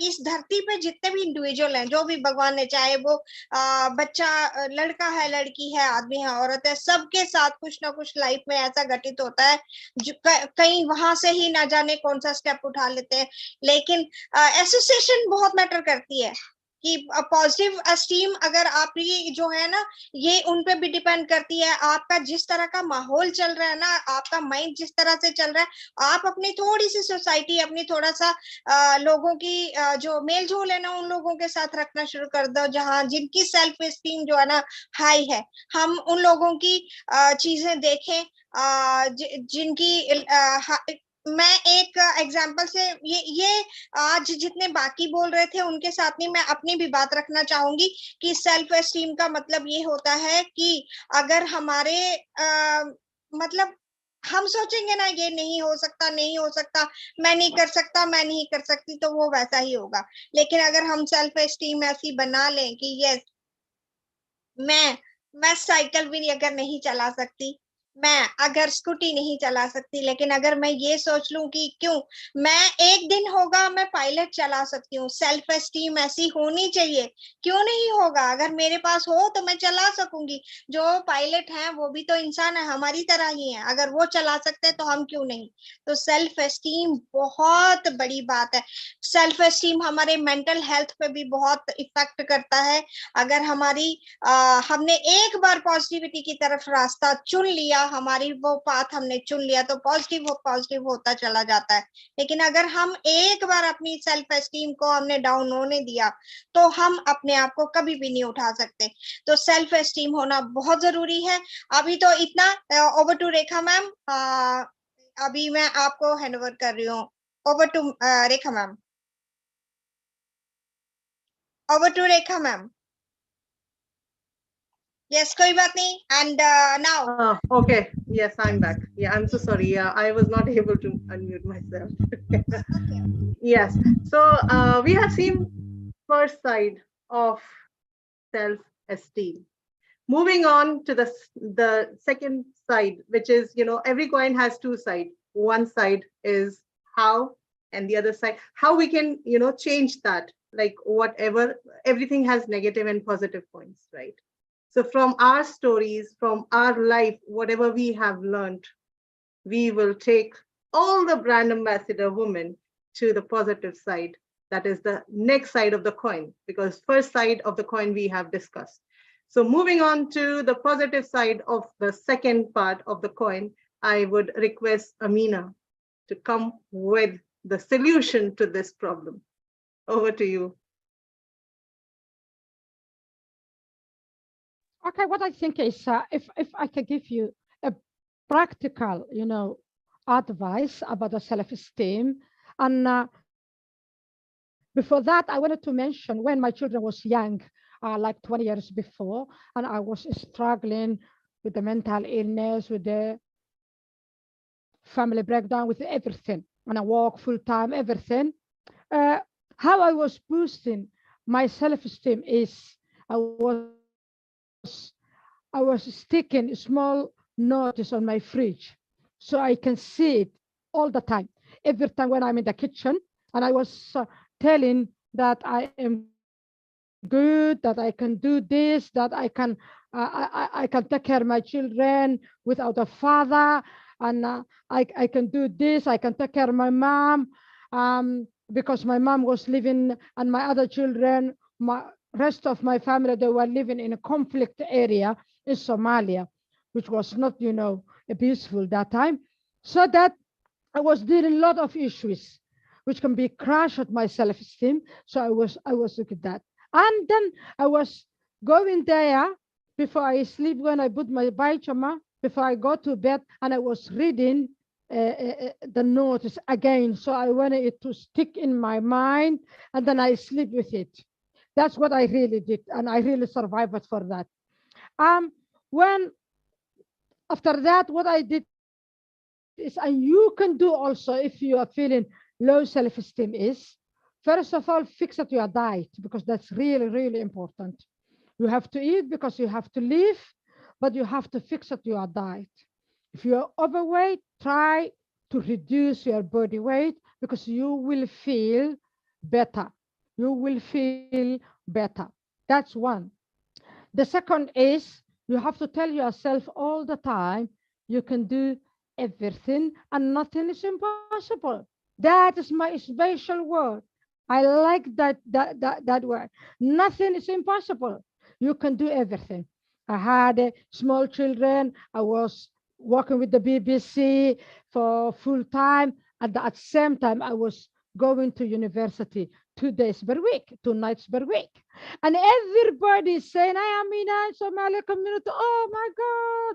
इस धरती पे जितने भी इंडिविजुअल हैं, जो भी भगवान ने, चाहे वो बच्चा, लड़का है, लड़की है, आदमी है, औरत है, सबके साथ कुछ ना कुछ लाइफ में ऐसा घटित होता है जो कहीं वहां से ही ना जाने कौन सा स्टेप उठा लेते हैं। लेकिन एसोसिएशन बहुत मैटर करती है कि पॉजिटिव एस्टीम अगर आपकी जो है ना, ये उन पे भी डिपेंड करती है। आपका जिस तरह का माहौल चल रहा है ना, आपका माइंड जिस तरह से चल रहा है, आप अपनी थोड़ी सी सोसाइटी, अपनी थोड़ा सा लोगों की जो मेल जोल है ना, उन लोगों के साथ रखना शुरू कर दो जहां जिनकी सेल्फ एस्टीम जो है ना हाई है। हम उन लोगों की चीजें देखें जिनकी मैं एक एग्जांपल से ये आज जितने बाकी बोल रहे थे उनके साथ नहीं, मैं अपनी भी बात रखना चाहूंगी कि सेल्फ एस्टीम का मतलब ये होता है कि अगर हमारे मतलब हम सोचेंगे ना ये नहीं हो सकता, नहीं हो सकता, मैं नहीं कर सकता, मैं नहीं कर सकती, तो वो वैसा ही होगा। लेकिन अगर हम सेल्फ एस्टीम ऐसी बना लें कि यस, मैं साइकिल भी अगर नहीं चला सकती, मैं अगर स्कूटी नहीं चला सकती, लेकिन अगर मैं ये सोच लूं कि क्यों, मैं एक दिन होगा मैं पायलट चला सकती हूँ। सेल्फ एस्टीम ऐसी होनी चाहिए, क्यों नहीं होगा, अगर मेरे पास हो तो मैं चला सकूंगी। जो पायलट हैं वो भी तो इंसान है, हमारी तरह ही है, अगर वो चला सकते हैं तो हम क्यों नहीं। तो सेल्फ एस्टीम बहुत बड़ी बात है। सेल्फ एस्टीम हमारे मेंटल हेल्थ पे भी बहुत इफेक्ट करता है। अगर हमारी हमने एक बार पॉजिटिविटी की तरफ रास्ता चुन लिया, हमारी वो पाथ हमने चुन लिया, तो पॉजिटिव होता चला जाता है। लेकिन अगर हम एक बार अपनी सेल्फ एस्टीम को हमने डाउन होने दिया, तो हम अपने आप को कभी भी नहीं उठा सकते। तो सेल्फ एस्टीम होना बहुत जरूरी है। अभी तो इतना, ओवर टू रेखा मैम। अभी मैं आपको हैंड ओवर कर रही हूँ। Over to Rekha ma'am. Over to Rekha ma'am. Yes, कोई बात नहीं. And now. Okay. Yes, I'm back. Yeah, I'm so sorry. Yeah, I was not able to unmute myself. Okay. Yes. So we have seen first side of self-esteem. Moving on to the second side, which is, every coin has two sides. One side is how, and the other side, how we can, change that. Like whatever, everything has negative and positive points, right? So from our stories, from our life, whatever we have learned, we will take all the brand ambassador women to the positive side. That is the next side of the coin, because first side of the coin we have discussed. So moving on to the positive side of the second part of the coin, I would request Amina to come with the solution to this problem. Over to you. Okay, what I think is if I can give you a practical, advice about the self-esteem. And before that, I wanted to mention when my children was young, like 20 years before, and I was struggling with the mental illness, with the family breakdown, with everything, and I work full time, everything. How I was boosting my self-esteem is I was sticking small notice on my fridge so I can see it all the time. Every time when I'm in the kitchen, and I was telling that I am good, that I can do this, that I can take care of my children without a father, and I can do this, I can take care of my mom, because my mom was living, and my other children, my rest of my family, they were living in a conflict area in Somalia, which was not, peaceful that time. So that I was dealing a lot of issues, which can be crash at my self-esteem. So I was looking at that. And then I was going there before I sleep, when I put my pajama, before I go to bed, and I was reading the notice again. So I wanted it to stick in my mind, and then I sleep with it. That's what I really did, and I really survived for that. When after that, what I did is, and you can do also if you are feeling low self-esteem, is first of all, fix up your diet, because that's really, really important. You have to eat because you have to live, but you have to fix up your diet. If you're overweight, try to reduce your body weight, because you will feel better. You will feel better. That's one. The second is, you have to tell yourself all the time, you can do everything and nothing is impossible. That is my special word. I like that word. Nothing is impossible. You can do everything. I had small children. I was working with the BBC for full time. And at the same time, I was going to university 2 days per week, 2 nights per week. And everybody is saying, I am in a Somali community. Oh my God.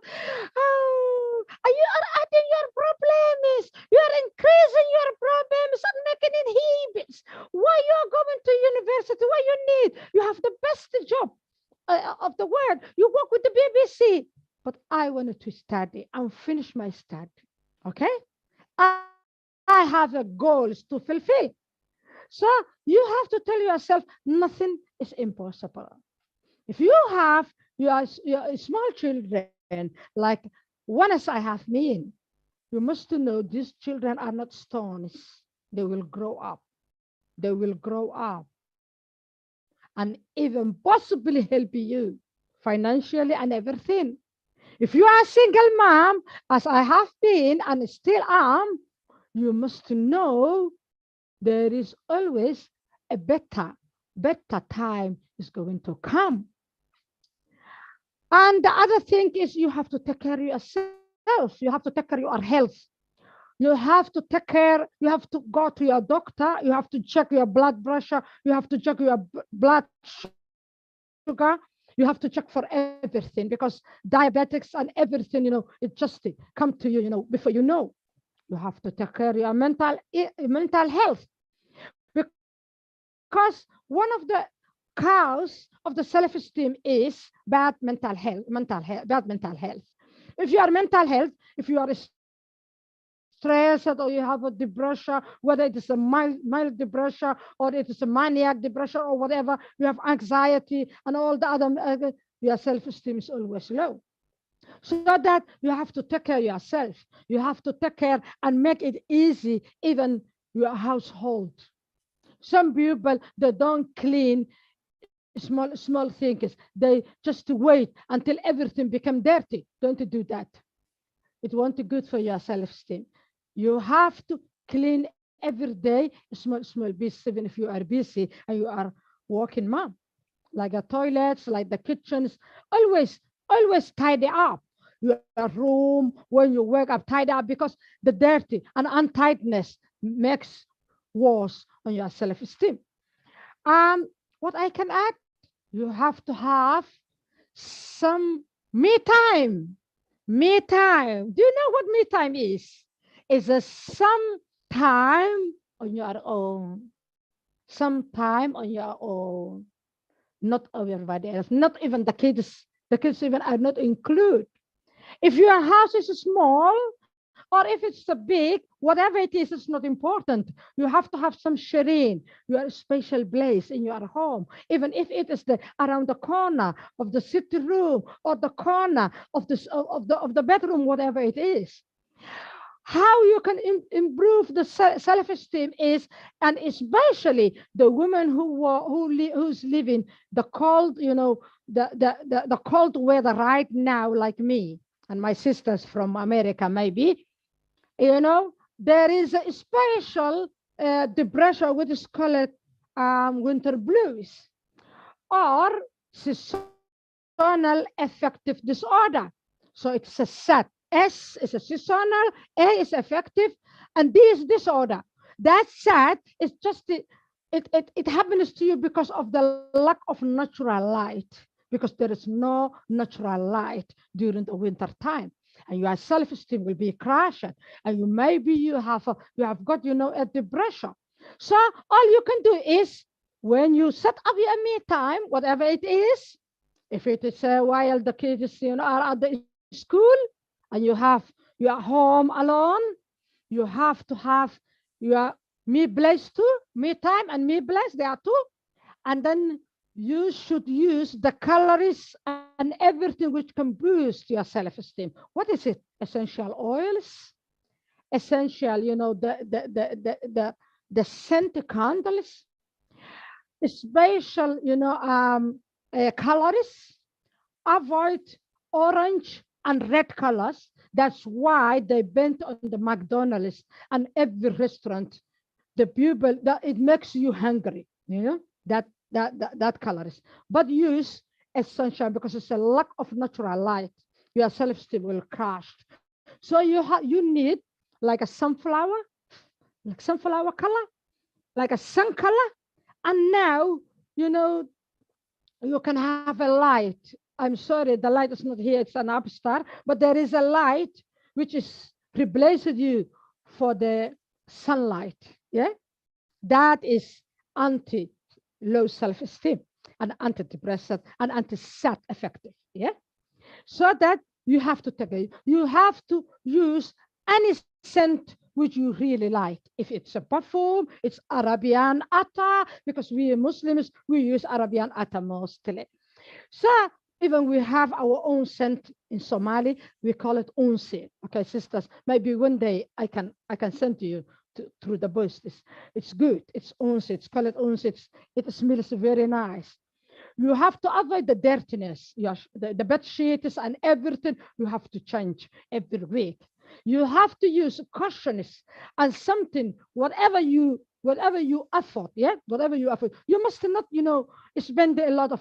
Oh, you are adding your problems. You are increasing your problems and making inhibits. Why you are going to university? What you need? You have the best job of the world. You work with the BBC. But I wanted to study and finish my study. Okay? I have a goals to fulfill. So you have to tell yourself, nothing is impossible. If you have your small children, like one as I have me, you must know these children are not stones. They will grow up. They will grow up and even possibly help you financially and everything. If you are a single mom, as I have been and still am, you must know there is always a better time is going to come. And the other thing is, you have to take care of yourself. You have to take care of your health. You have to take care, you have to go to your doctor. You have to check your blood pressure. You have to check your blood sugar. You have to check for everything, because diabetics and everything, it just come to you, before you know. You have to take care of your mental health. Because one of the cause of the self-esteem is bad mental health. If you are mental health, if you are stressed or you have a depression, whether it is a mild depression or it is a maniac depression or whatever, you have anxiety and all the other, your self-esteem is always low. So that you have to take care of yourself. You have to take care and make it easy, even your household. Some people, they don't clean small things. They just wait until everything become dirty. Don't do that. It won't be good for your self-esteem. You have to clean every day, small piece, even if you are busy and you are working mom. Like the toilets, like the kitchens, always tidy up your room. When you wake up, tidy up, because the dirty and untidiness makes worse on your self-esteem. What I can add, you have to have some me time. Me time. Do you know what me time is? is a some time on your own. Some time on your own. Not everybody else, not even the kids. The kids even are not included. If your house is small, or if it's a big, whatever it is, it's not important. You have to have some shireen, your special place in your home, even if it is around the corner of the sitting room or the corner of the bedroom, whatever it is. How you can improve the self-esteem is, and especially the women who's living the cold, the cold weather right now, like me and my sisters from America, maybe, there is a special depression which is called winter blues, or seasonal affective disorder. So it's a SAT. S is a seasonal, A is affective, and D is disorder. That SAT is just it happens to you because of the lack of natural light, because there is no natural light during the winter time, and your self-esteem will be crushed, and you have got a depression. So all you can do is, when you set up your me time, whatever it is, if it is while the kids are at the school, and you are home alone, you have to have your me place too, me time and me place, there are two. And then you should use the calories and everything which can boost your self-esteem. What is it? Essential oils, essential, the scent candles, special, calories. Avoid orange and red colors. That's why they bent on the McDonald's and every restaurant. The people that it makes you hungry, that colors. But use essential, because it's a lack of natural light. Your self-esteem will crash. So you need like a sunflower color, like a sun color, and now you can have a light. I'm sorry, the light is not here, it's an upstart, but there is a light which is replaced you for the sunlight. Yeah, that is anti-low self-esteem and antidepressant and anti-SAT effective. Yeah, so that you have to use any scent which you really like. If it's a perfume, it's Arabian Atta, because we Muslims, we use Arabian Atta mostly. So even we have our own scent in Somali, we call it unsi. Okay, sisters, maybe one day I can send to you through the bus. It's good. It's unsi. It's called unsi. It smells very nice. You have to avoid the dirtiness. The bed sheets and everything you have to change every week. You have to use cautions and something, whatever you afford, whatever you afford. You must not, spend a lot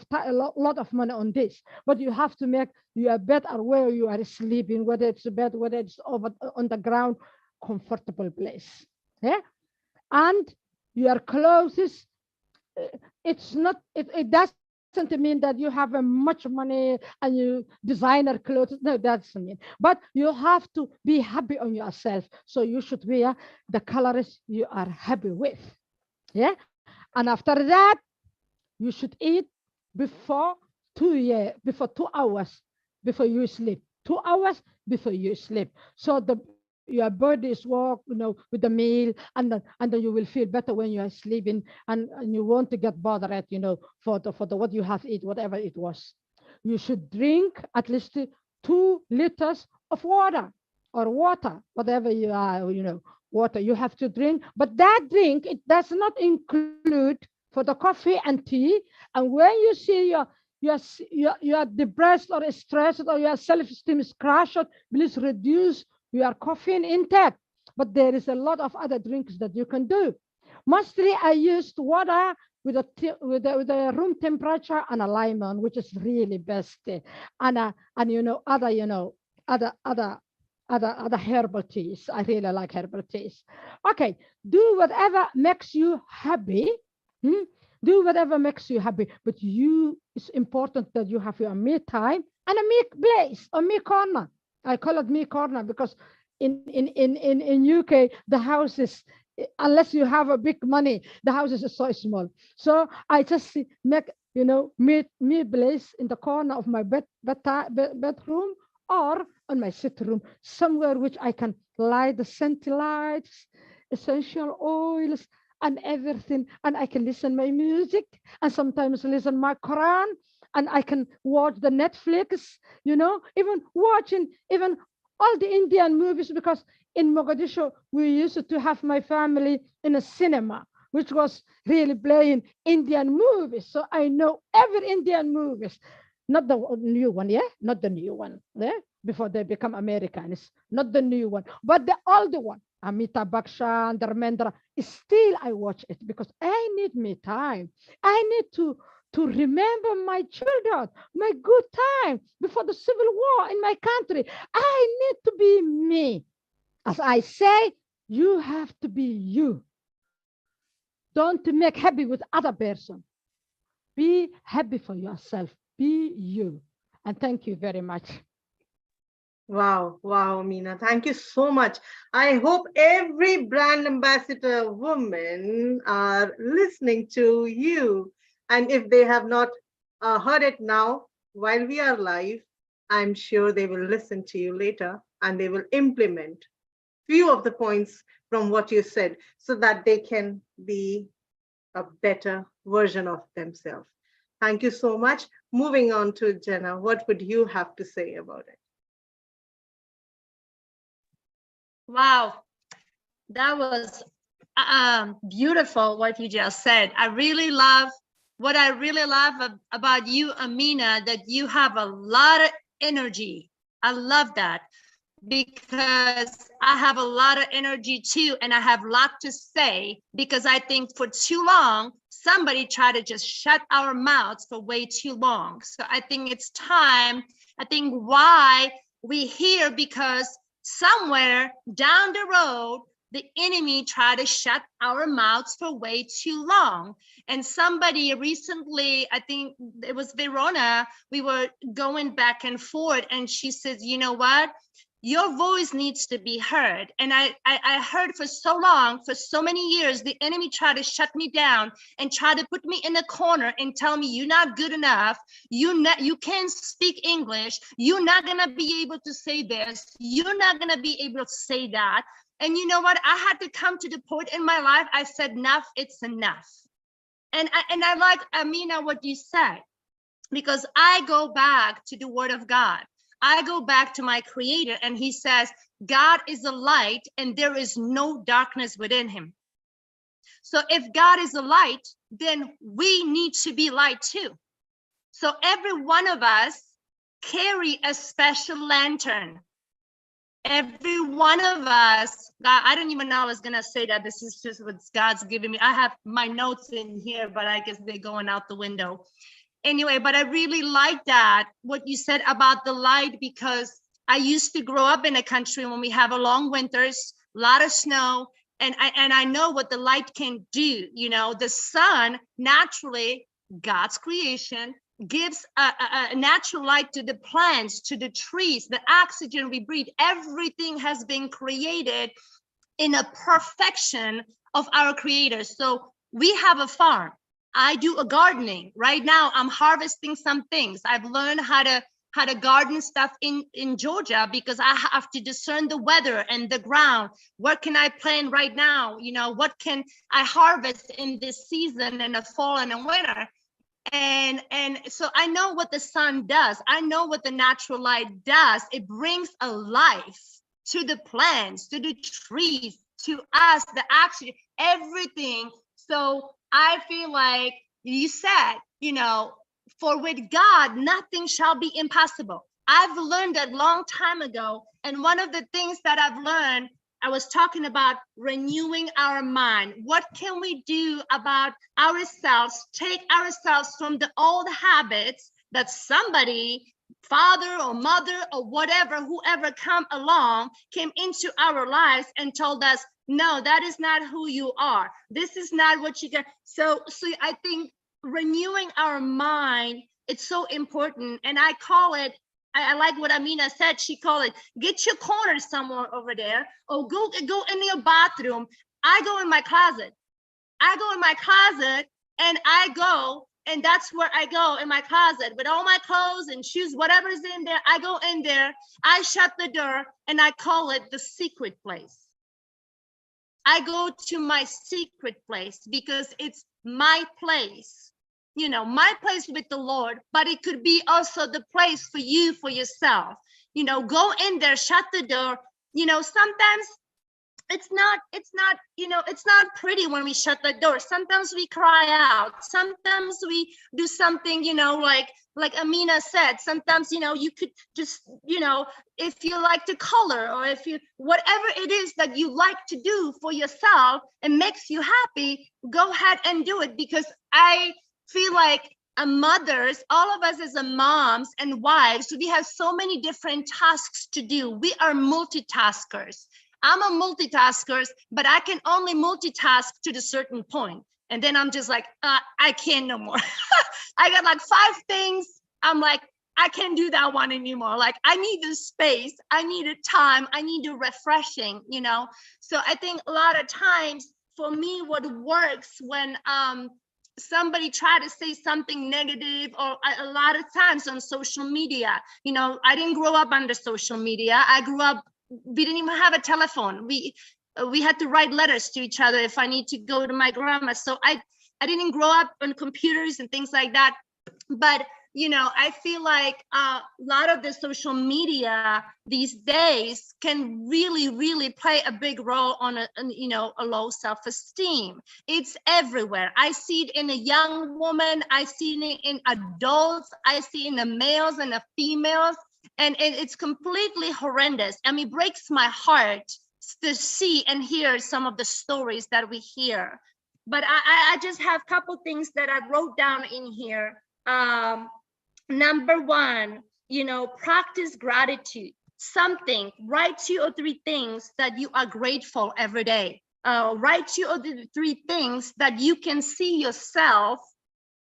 of money on this, but you have to make your bed or where you are sleeping, whether it's a bed, whether it's over on the ground, comfortable place. Yeah, and your clothes. It's not. It doesn't mean that you have much money and you designer clothes. No, that doesn't mean. But you have to be happy on yourself. So you should wear the colors you are happy with. Yeah. And after that, you should eat before 2 hours before you sleep. 2 hours before you sleep. So your body is work, with the meal, and then you will feel better when you are sleeping, and you want to get bothered, for the what you have eat, whatever it was. You should drink at least 2 liters of water, whatever you are, water you have to drink. But that drink, it does not include for the coffee and tea. And when you see you are depressed or stressed or your self-esteem is crushed, please reduce your caffeine intake. But there is a lot of other drinks that you can do. Mostly I used water with a room temperature and a lemon, which is really best. And other herbal teas. I really like herbal teas. Okay, do whatever makes you happy. Do whatever makes you happy, but it's important that you have your me time and a me place or me corner. I call it me corner because in UK, the houses, unless you have a big money, the houses are so small. So I just make, you know, me place in the corner of my bedroom or on my sitting room, somewhere which I can light the scented lights, essential oils, and everything, and I can listen my music, and sometimes listen my Quran, and I can watch the Netflix, you know, even watching even all the Indian movies, because in Mogadishu we used to have my family in a cinema which was really playing Indian movies, so I know every Indian movies, not the new one, yeah, not the new one, yeah, before they become Americans, not the new one, but the older one. Amitabh Bachchan, Dharmendra, still I watch it because I need me time. I need to remember my childhood, my good time before the civil war in my country. I need to be me. As I say, you have to be you. Don't make happy with other person. Be happy for yourself. Be you. And thank you very much. Wow, wow, Meena, thank you so much. I hope every brand ambassador women are listening to you. And if they have not heard it now, while we are live, I'm sure they will listen to you later and they will implement few of the points from what you said so that they can be a better version of themselves. Thank you so much. Moving on to Jenna, what would you have to say about it? Wow, that was beautiful what you just said. I really love what I really love about you, Amina, that you have a lot of energy. I love that because I have a lot of energy too, and I have a lot to say because I think for too long, somebody tried to just shut our mouths for way too long. So I think it's time. I think why we here because somewhere down the road, the enemy tried to shut our mouths for way too long. And somebody recently, I think it was Verona, we were going back and forth and she says, you know what? Your voice needs to be heard. And I heard for so long, for so many years, the enemy tried to shut me down and try to put me in a corner and tell me you're not good enough. You can't speak English. You're not gonna be able to say this. You're not gonna be able to say that. And you know what? I had to come to the point in my life. I said, enough, it's enough. And I like, Amina, what you said, because I go back to the word of God. I go back to my creator and he says, God is a light and there is no darkness within him. So if God is a light, then we need to be light too. So every one of us carry a special lantern. Every one of us, God, I don't even know I was gonna say that. This is just what God's giving me. I have my notes in here, but I guess they're going out the window. Anyway, but I really like that, what you said about the light, because I used to grow up in a country when we have a long winters, a lot of snow, and I know what the light can do. You know, the sun naturally, God's creation, gives a natural light to the plants, to the trees, the oxygen we breathe. Everything has been created in a perfection of our creator. So we have a farm. I do a gardening. Right now, I'm harvesting some things. I've learned how to garden stuff in Georgia because I have to discern the weather and the ground. What can I plant right now? You know, what can I harvest in this season in the fall and the winter? And so I know what the sun does. I know what the natural light does. It brings a life to the plants, to the trees, to us, the oxygen, everything. So I feel like you said, you know, for with God, nothing shall be impossible. I've learned that long time ago. And one of the things that I've learned, I was talking about renewing our mind. What can we do about ourselves? Take ourselves from the old habits that somebody, father or mother or whatever, whoever came into our lives and told us, no, that is not who you are. This is not what you get. So I think renewing our mind, it's so important. And I call it I like what Amina said. She called it, get your corner somewhere over there, or go in your bathroom. I go in my closet. I go in my closet and I go, and that's where I go, in my closet with all my clothes and shoes, whatever's in there. I go in there, I shut the door, and I call it the secret place. I go to my secret place because it's my place, you know, my place with the Lord, but it could be also the place for you, for yourself. You know, go in there, shut the door. You know, sometimes it's not, you know, it's not pretty when we shut the door. Sometimes we cry out. Sometimes we do something, you know, like Amina said, sometimes, you know, you could just, you know, if you like to color, or if you, whatever it is that you like to do for yourself and makes you happy, go ahead and do it. Because I feel like mothers, all of us as a moms and wives, we have so many different tasks to do. We are multitaskers. I'm a multitasker, but I can only multitask to the certain point. And then I'm just like, I can't no more. I got like 5 things. I'm like, I can't do that one anymore. Like, I need the space. I need a time. I need a refreshing, you know? So I think a lot of times for me, what works when somebody try to say something negative, or a lot of times on social media, you know, I didn't grow up under social media. I grew up, we didn't even have a telephone. We had to write letters to each other if I need to go to my grandma. So I didn't grow up on computers and things like that. But, you know, I feel like a lot of the social media these days can really, really play a big role on you know, a low self-esteem. It's everywhere. I see it in a young woman. I see it in adults. I see it in the males and the females. And it's completely horrendous. I mean, it breaks my heart to see and hear some of the stories that we hear. But I just have a couple things that I wrote down in here. Number 1, you know, practice gratitude. Write 2 or 3 things that you are grateful every day. Write 2 or 3 things that you can see yourself,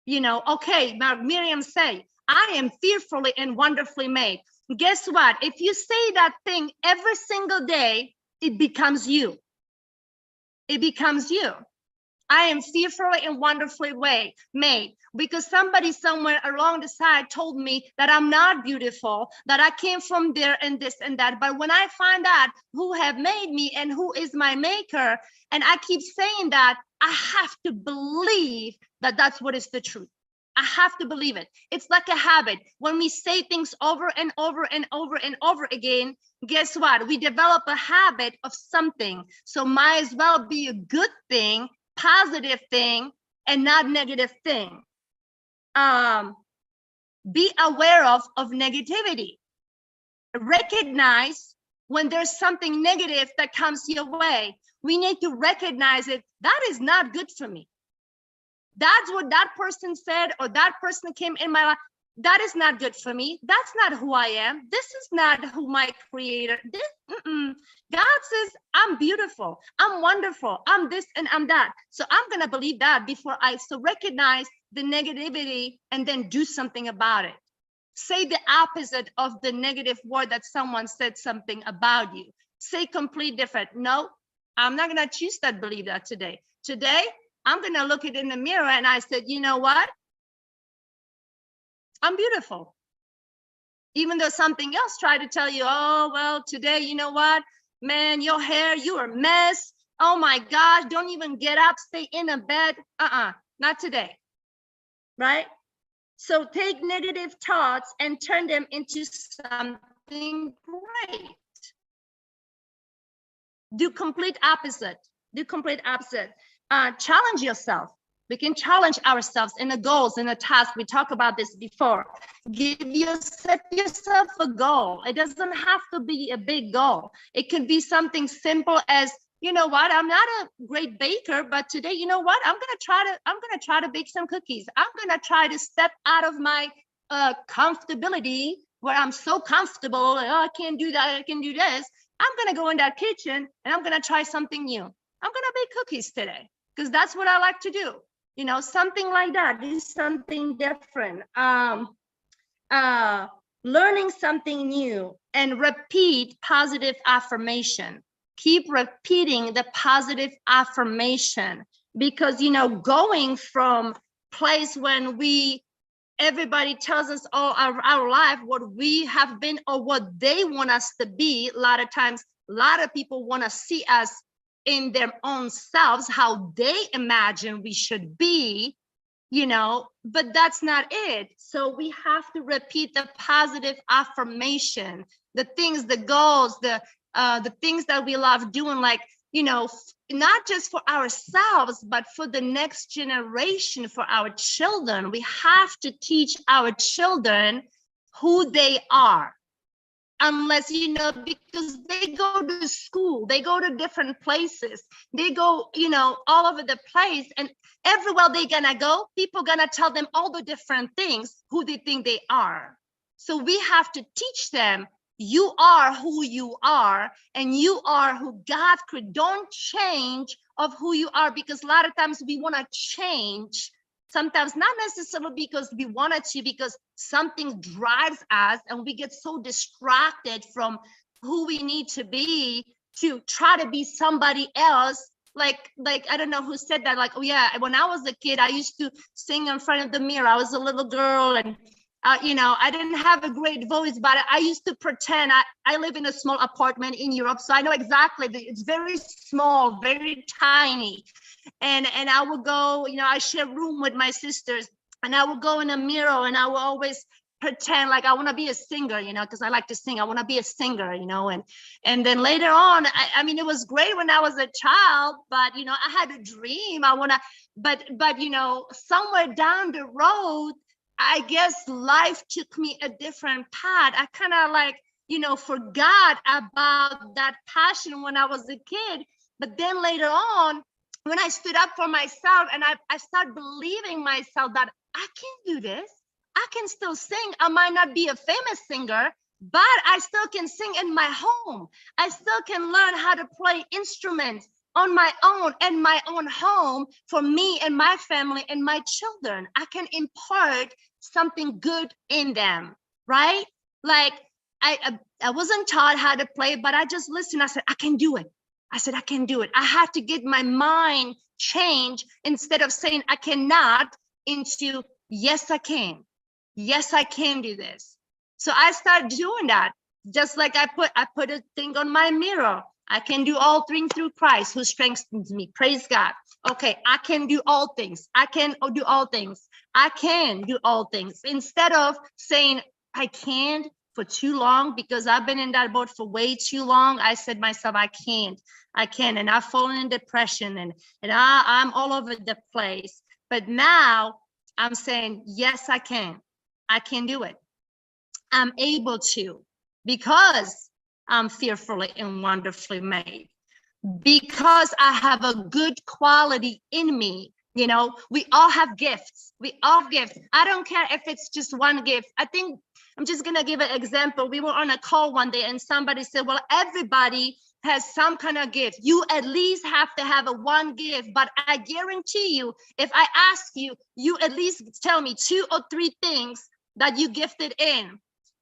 you know, okay, Miriam say, I am fearfully and wonderfully made. Guess what? If you say that thing every single day, it becomes you. It becomes you. I am fearfully and wonderfully made, because somebody somewhere along the side told me that I'm not beautiful, that I came from there and this and that. But when I find out who have made me and who is my maker, and I keep saying that, I have to believe that that's what is the truth. I have to believe it. It's like a habit. When we say things over and over and over and over again, guess what? We develop a habit of something. So might as well be a good thing, positive thing, and not negative thing. Be aware of negativity. Recognize when there's something negative that comes your way. We need to recognize it. That is not good for me. That's what that person said, or that person came in my life. That is not good for me. That's not who I am. This is not who my creator. God says, I'm beautiful. I'm wonderful. I'm this and I'm that. So I'm going to believe that before I recognize the negativity and then do something about it. Say the opposite of the negative word that someone said something about you. Say complete different. No, I'm not going to choose that, believe that today. Today, I'm going to look it in the mirror and I said, you know what? I'm beautiful. Even though something else tried to tell you, oh, well, today, you know what, man, your hair, you are a mess. Oh my gosh, don't even get up, stay in a bed. Not today, right? So take negative thoughts and turn them into something great. Do complete opposite. Do complete opposite. Challenge yourself. We can challenge ourselves in the goals, in the task. We talked about this before. Set yourself a goal. It doesn't have to be a big goal. It could be something simple as, you know what, I'm not a great baker, but today, you know what, I'm gonna try to bake some cookies. I'm gonna try to step out of my comfortability, where I'm so comfortable. Oh, I can't do that. I can do this. I'm gonna go in that kitchen and I'm gonna try something new. I'm gonna bake cookies today because that's what I like to do. You know, something like that. Do something different. learning something new, and repeat positive affirmation. Keep repeating the positive affirmation, because, you know, going from place when everybody tells us all our life what we have been or what they want us to be. A lot of times, a lot of people want to see us in their own selves, how they imagine we should be, you know, but that's not it. So we have to repeat the positive affirmation, the things, the goals, the things that we love doing, like, you know, not just for ourselves, but for the next generation, for our children. We have to teach our children who they are. Unless, you know, because they go to school, they go to different places, they go, you know, all over the place, and everywhere they're gonna go, people gonna tell them all the different things, who they think they are. So we have to teach them, you are who you are, and you are who God could. Don't change of who you are, because a lot of times we want to change. Sometimes not necessarily because we wanted to, because something drives us and we get so distracted from who we need to be to try to be somebody else. Like I don't know who said that, like, oh yeah, when I was a kid, I used to sing in front of the mirror. I was a little girl, and you know, I didn't have a great voice, but I used to pretend. I live in a small apartment in Europe, so I know exactly. It's very small, very tiny. And I would go, you know, I share a room with my sisters, and I would go in a mirror and I would always pretend like I want to be a singer, you know, because I like to sing. I want to be a singer, you know, and then later on, I mean, it was great when I was a child, but, you know, I had a dream. I want to, but, you know, somewhere down the road, I guess life took me a different path. I kind of like, you know, forgot about that passion when I was a kid. But then later on, when I stood up for myself and I started believing myself that I can do this, I can still sing. I might not be a famous singer, but I still can sing in my home. I still can learn how to play instruments on my own in my own home for me and my family and my children. I can impart something good in them, right? Like I wasn't taught how to play, but I just listened. I said, I can do it. I said, I can do it. I had to get my mind changed, instead of saying I cannot, into yes, I can. Yes, I can do this. So I started doing that. Just like I put a thing on my mirror. I can do all things through Christ who strengthens me. Praise God. Okay, I can do all things. I can do all things. I can do all things. Instead of saying I can't for too long, because I've been in that boat for way too long, I said myself, I can't. And I've fallen in depression, and I'm all over the place. But now I'm saying, yes, I can do it. I'm able to, because I'm fearfully and wonderfully made, because I have a good quality in me. You know, we all have gifts. We all have gifts. I don't care if it's just one gift. I think I'm just going to give an example. We were on a call one day and somebody said, well, everybody has some kind of gift. You at least have to have a one gift, but I guarantee you, if I ask you, you at least tell me 2 or 3 things that you gifted in.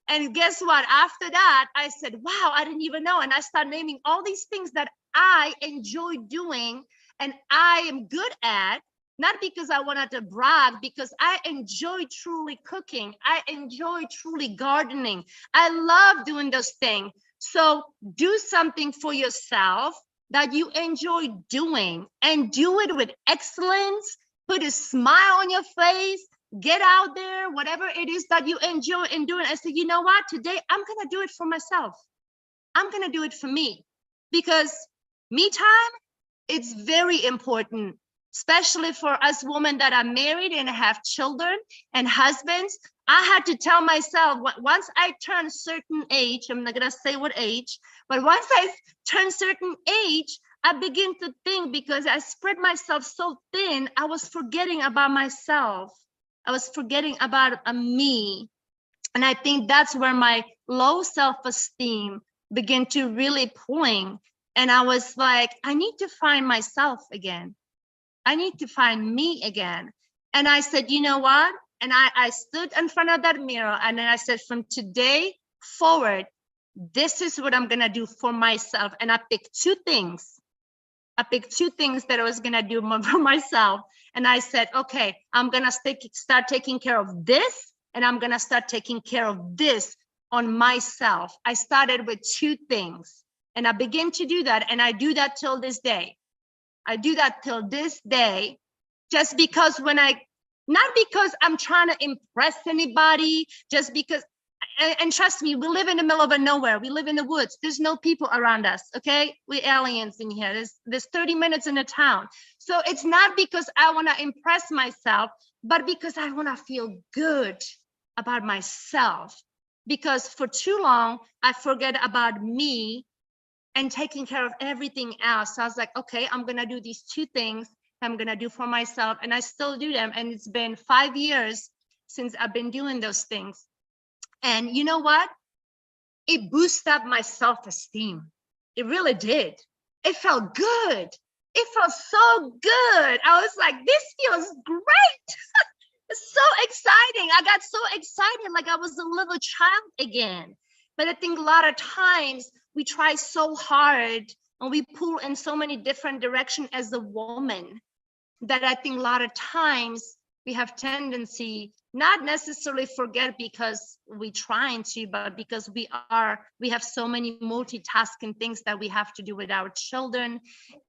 And guess what? After that, I said, wow, I didn't even know. And I started naming all these things that I enjoy doing and I am good at, not because I wanted to brag, because I enjoy truly cooking. I enjoy truly gardening. I love doing those things. So do something for yourself that you enjoy doing, and do it with excellence. Put a smile on your face. Get out there, whatever it is that you enjoy in doing. I said, you know what? Today, I'm going to do it for myself. I'm going to do it for me, because me time, it's very important, especially for us women that are married and have children and husbands. I had to tell myself, once I turn certain age, I'm not going to say what age, but once I turn certain age, I begin to think, because I spread myself so thin, I was forgetting about myself. I was forgetting about me. And I think that's where my low self-esteem began to really point. And I was like, I need to find myself again. I need to find me again. And I said, you know what? And I stood in front of that mirror and then I said, from today forward, this is what I'm gonna do for myself. And I picked two things. That I was gonna do for myself. And I said, okay, I'm gonna start taking care of this, and I'm gonna start taking care of this on myself. I started with two things, and I began to do that, and I do that till this day. Just because not because I'm trying to impress anybody, just because, and trust me, we live in the middle of nowhere. We live in the woods. There's no people around us, okay? We're aliens in here. There's 30 minutes in a town. So it's not because I want to impress myself, but because I want to feel good about myself. Because for too long, I forget about me and taking care of everything else. So I was like, okay, I'm going to do these two things I'm going to do for myself. And I still do them. And it's been 5 years since I've been doing those things. And you know what? It boosted up my self-esteem. It really did. It felt good. It felt so good. I was like, this feels great. It's so exciting. I got so excited, like I was a little child again. But I think a lot of times we try so hard and we pull in so many different directions as a woman that I think a lot of times we have tendency not necessarily forget because we trying to, but because we have so many multitasking things that we have to do with our children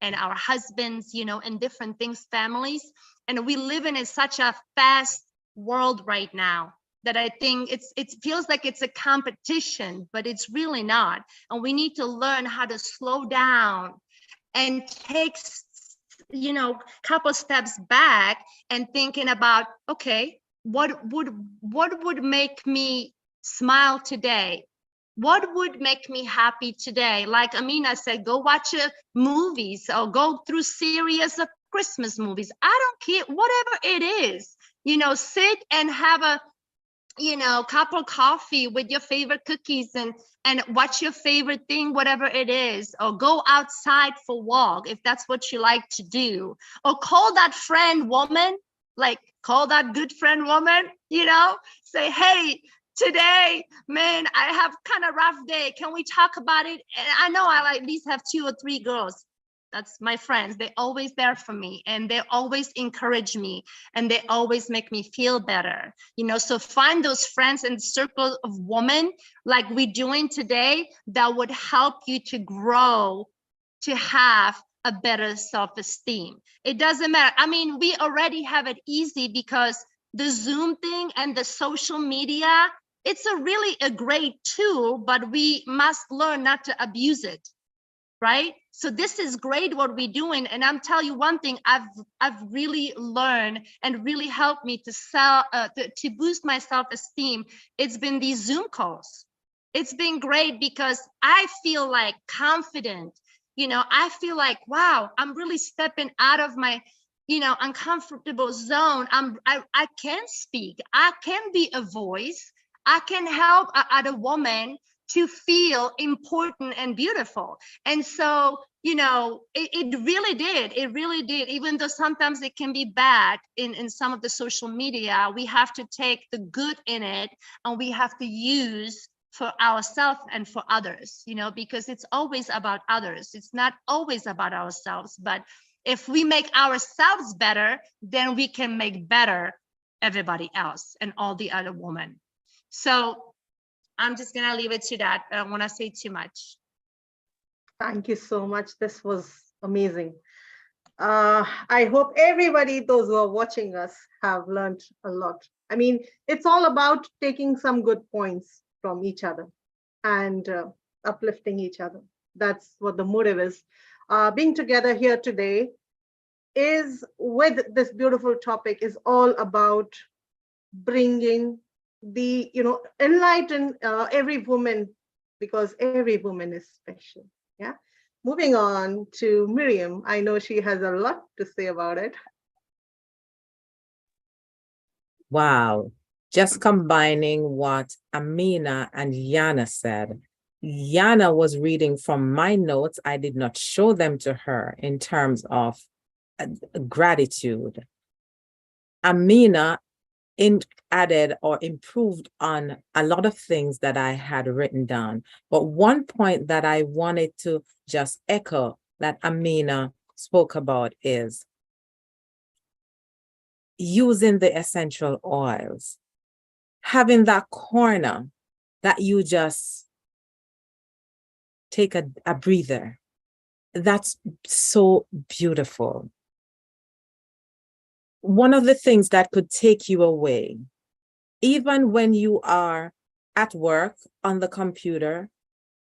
and our husbands, you know, and different things, families. And we live in such a fast world right now that I think it feels like it's a competition, but it's really not. And we need to learn how to slow down and take, you know, couple steps back and thinking about, okay, what would make me smile today? What would make me happy today? Like Amina said, go watch movies or go through series of Christmas movies. I don't care, whatever it is, you know, sit and have a, you know, cup of coffee with your favorite cookies and watch your favorite thing, whatever it is, or go outside for a walk if that's what you like to do, or call that friend woman, like call that good friend woman, you know, say, hey, today, man, I have kind of rough day. Can we talk about it? And I know I at least have 2 or 3 girls. That's my friends. They're always there for me and they always encourage me and they always make me feel better. You know, so find those friends and circle of women like we're doing today that would help you to grow, to have a better self-esteem. It doesn't matter. I mean, we already have it easy because the Zoom thing and the social media, it's really a great tool, but we must learn not to abuse it. Right? So this is great what we're doing. And I'm telling you one thing I've really learned and really helped me to boost my self-esteem. It's been these Zoom calls. It's been great because I feel like confident. You know, I feel like, wow, I'm really stepping out of my, you know, uncomfortable zone. I can speak. I can be a voice. I can help other women to feel important and beautiful. And so, you know, it really did, even though sometimes it can be bad in some of the social media, we have to take the good in it and we have to use for ourselves and for others, you know, because it's always about others. It's not always about ourselves, but if we make ourselves better, then we can make better everybody else and all the other women. So I'm just gonna leave it to that. I don't want to say too much. Thank you so much. This was amazing. I hope everybody, those who are watching us, have learned a lot. I mean, it's all about taking some good points from each other and uplifting each other. That's what the motive is. Being together here today is with this beautiful topic is all about bringing the, you know, enlighten every woman, because every woman is special. Yeah. Moving on to Miriam. I know she has a lot to say about it. Wow. Just combining what Amina and Yana said. Yana was reading from my notes. I did not show them to her in terms of gratitude. Amina added or improved on a lot of things that I had written down. But one point that I wanted to just echo that Amina spoke about is using the essential oils, having that corner that you just take a breather. That's so beautiful. One of the things that could take you away, even when you are at work on the computer,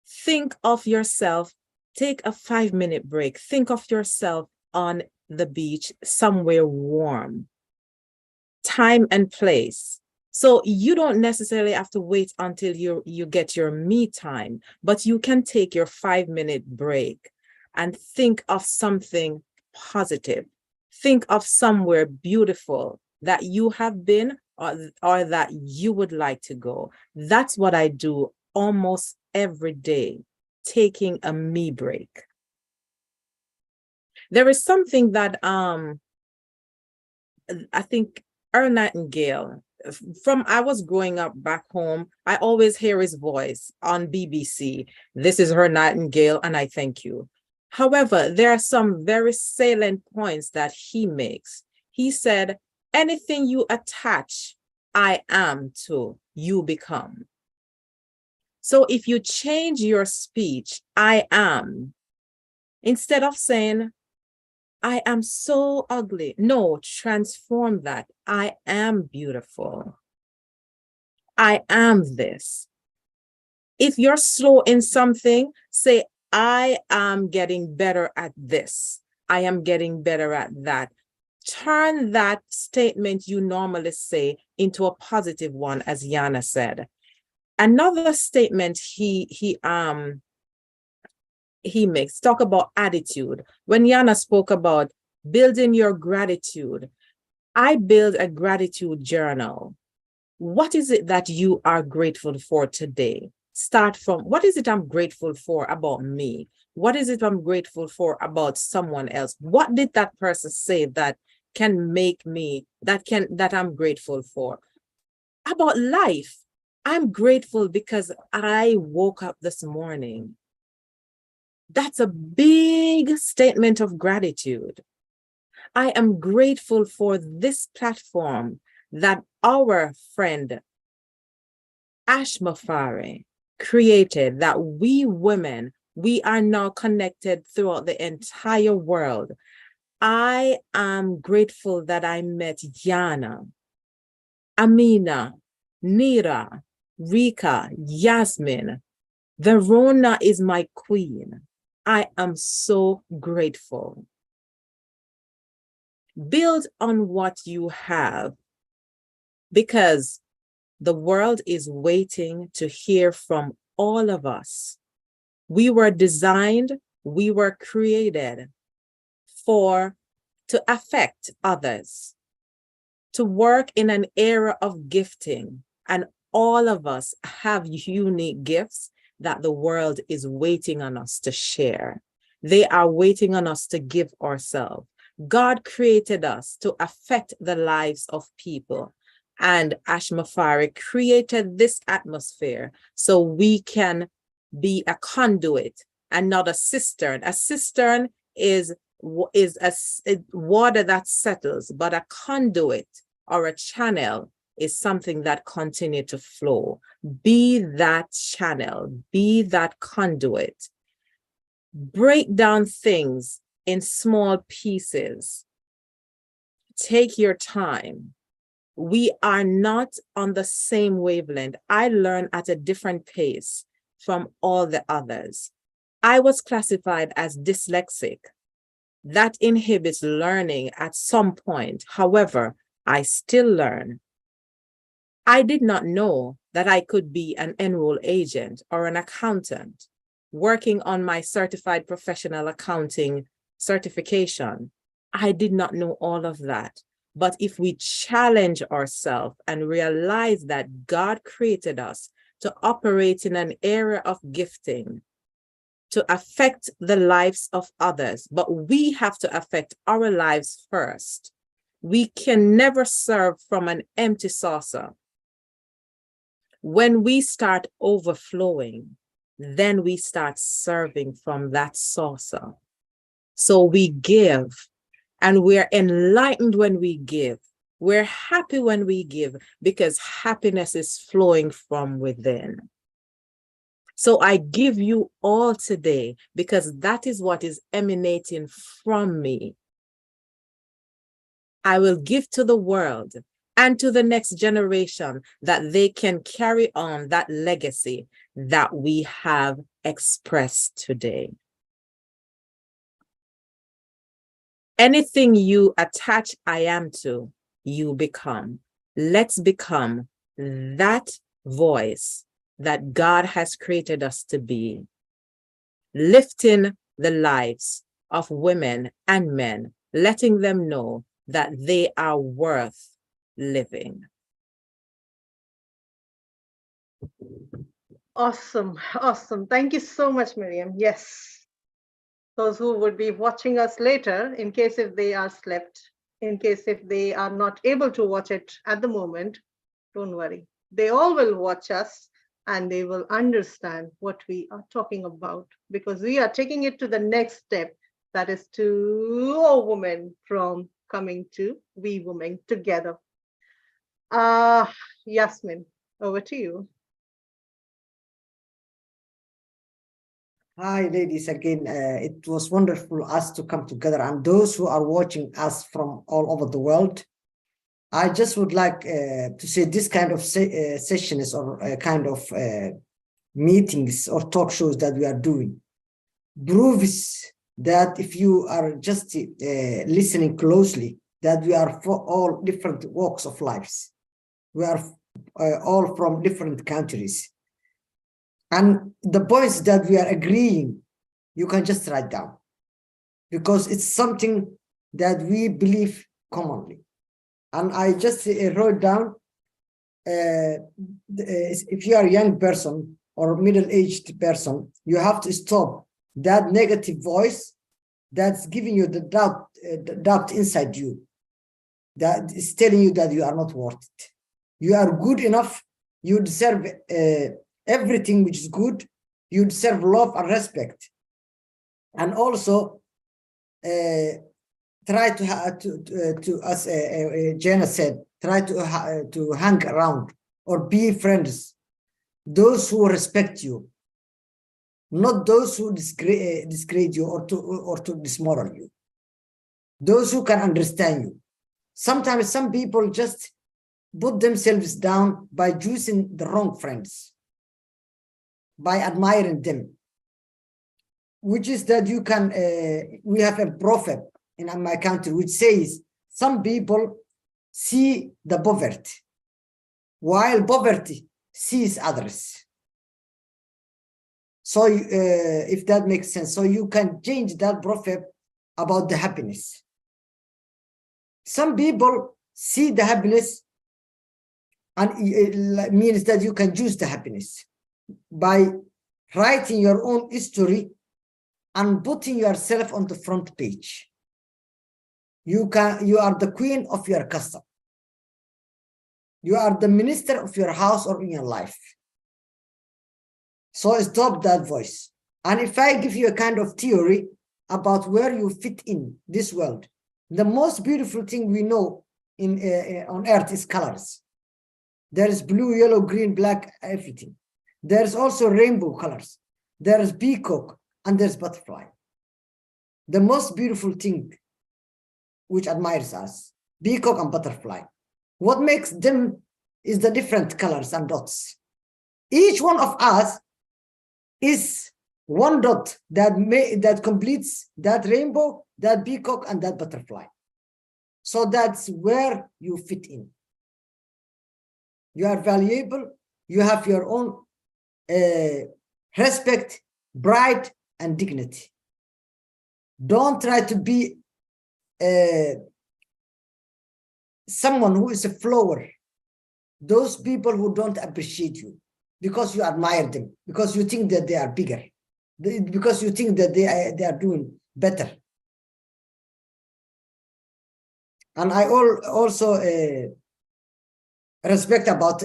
think of yourself, take a 5-minute break. Think of yourself on the beach, somewhere warm, time and place. So you don't necessarily have to wait until you get your me time, but you can take your 5-minute break and think of something positive. Think of somewhere beautiful that you have been or that you would like to go. That's what I do almost every day, taking a me break. There is something that I think Earl Nightingale, from I was growing up back home, I always hear his voice on BBC. This is Earl Nightingale, and I thank you. However, there are some very salient points that he makes. He said, anything you attach I am to, you become. So if you change your speech, I am, instead of saying, I am so ugly. No, transform that. I am beautiful. I am this. If you're slow in something, say, I am getting better at this. I am getting better at that. Turn that statement you normally say into a positive one, as Yana said. Another statement he makes, talk about attitude. When Yana spoke about building your gratitude, I build a gratitude journal. What is it that you are grateful for today? Start from, what is it I'm grateful for about me? What is it I'm grateful for about someone else? What did that person say that can make me, that I'm grateful for? About life, I'm grateful because I woke up this morning. That's a big statement of gratitude. I am grateful for this platform that our friend Ashmafari created, that we women, we are now connected throughout the entire world. I am grateful that I met Yana, Amina, Nira, Rika, Yasmin. Verona is my queen. I am so grateful. Build on what you have, because the world is waiting to hear from all of us. We were designed, we were created to affect others, to work in an era of gifting, and all of us have unique gifts that the world is waiting on us to share. They are waiting on us to give ourselves. God created us to affect the lives of people. And Ashmafari created this atmosphere so we can be a conduit and not a cistern. A cistern is water that settles, but a conduit or a channel is something that continues to flow. Be that channel, be that conduit. Break down things in small pieces. Take your time. We are not on the same wavelength. I learn at a different pace from all the others. I was classified as dyslexic. That inhibits learning at some point. However, I still learn. I did not know that I could be an enroll agent or an accountant working on my certified professional accounting certification. I did not know all of that. But if we challenge ourselves and realize that God created us to operate in an area of gifting, to affect the lives of others, but we have to affect our lives first. We can never serve from an empty saucer. When we start overflowing, then we start serving from that saucer. So we give, and we're enlightened when we give. We're happy when we give because happiness is flowing from within. So I give you all today because that is what is emanating from me. I will give to the world and to the next generation that they can carry on that legacy that we have expressed today. Anything you attach I am to, you become. Let's become that voice that God has created us to be, lifting the lives of women and men, letting them know that they are worth living. Awesome, awesome. Thank you so much, Miriam. Yes. Those who would be watching us later, in case if they are slept, in case if they are not able to watch it at the moment, don't worry. They all will watch us and they will understand what we are talking about, because we are taking it to the next step, that is to all women from coming to we women together. Yasmin, over to you. Hi, ladies, again. It was wonderful us to come together, and those who are watching us from all over the world. I just would like to say this kind of sessions or kind of meetings or talk shows that we are doing proves that if you are just listening closely, that we are for all different walks of lives. We are all from different countries. And the points that we are agreeing, you can just write down, because it's something that we believe commonly. And I just wrote down, if you are a young person or middle-aged person, you have to stop that negative voice that's giving you the doubt inside you, that is telling you that you are not worth it. You are good enough. You deserve everything which is good. You deserve love and respect. And also try to as Jenna said, try to hang around or be friends, those who respect you, not those who disgrade you or to dismoral you, those who can understand you. Sometimes some people just put themselves down by choosing the wrong friends, by admiring them, which is that you can, we have a proverb in my country which says, some people see the poverty, while poverty sees others. So if that makes sense, so you can change that proverb about the happiness. Some people see the happiness, and it means that you can choose the happiness by writing your own history and putting yourself on the front page. You are the queen of your custom. You are the minister of your house or in your life. So stop that voice. And if I give you a kind of theory about where you fit in this world, the most beautiful thing we know on earth is colors. There is blue, yellow, green, black, everything. There's also rainbow colors. There's peacock and there's butterfly. The most beautiful thing which admires us, peacock and butterfly. What makes them is the different colors and dots. Each one of us is one dot that completes that rainbow, that peacock, and that butterfly. So that's where you fit in. You are valuable. You have your own respect, pride, and dignity. Don't try to be someone who is a flower. Those people who don't appreciate you because you admire them, because you think that they are bigger, because you think that they are doing better. And I also respect about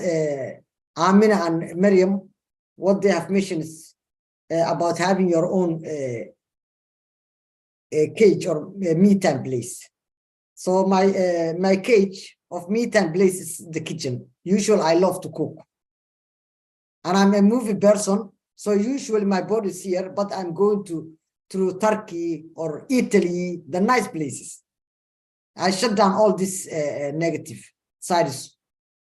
Amina and Miriam, what they have mentioned about having your own cage or me time place. So my cage of me time place is the kitchen. Usually I love to cook. And I'm a movie person, so usually my body is here, but I'm going to Turkey or Italy, the nice places. I shut down all these negative sides.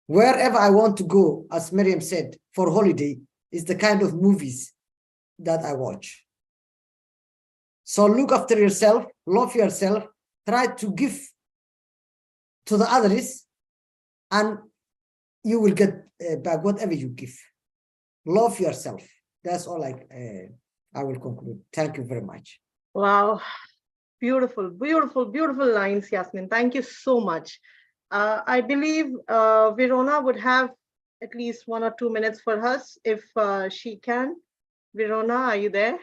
Wherever I want to go, as Miriam said, for holiday, is the kind of movies that I watch. So look after yourself, love yourself, try to give to the others, and you will get back whatever you give. Love yourself. That's all I will conclude. Thank you very much. Wow. Beautiful, beautiful, beautiful lines, Yasmin. Thank you so much. I believe Verona would have at least 1 or 2 minutes for us if she can. Verona, are you there?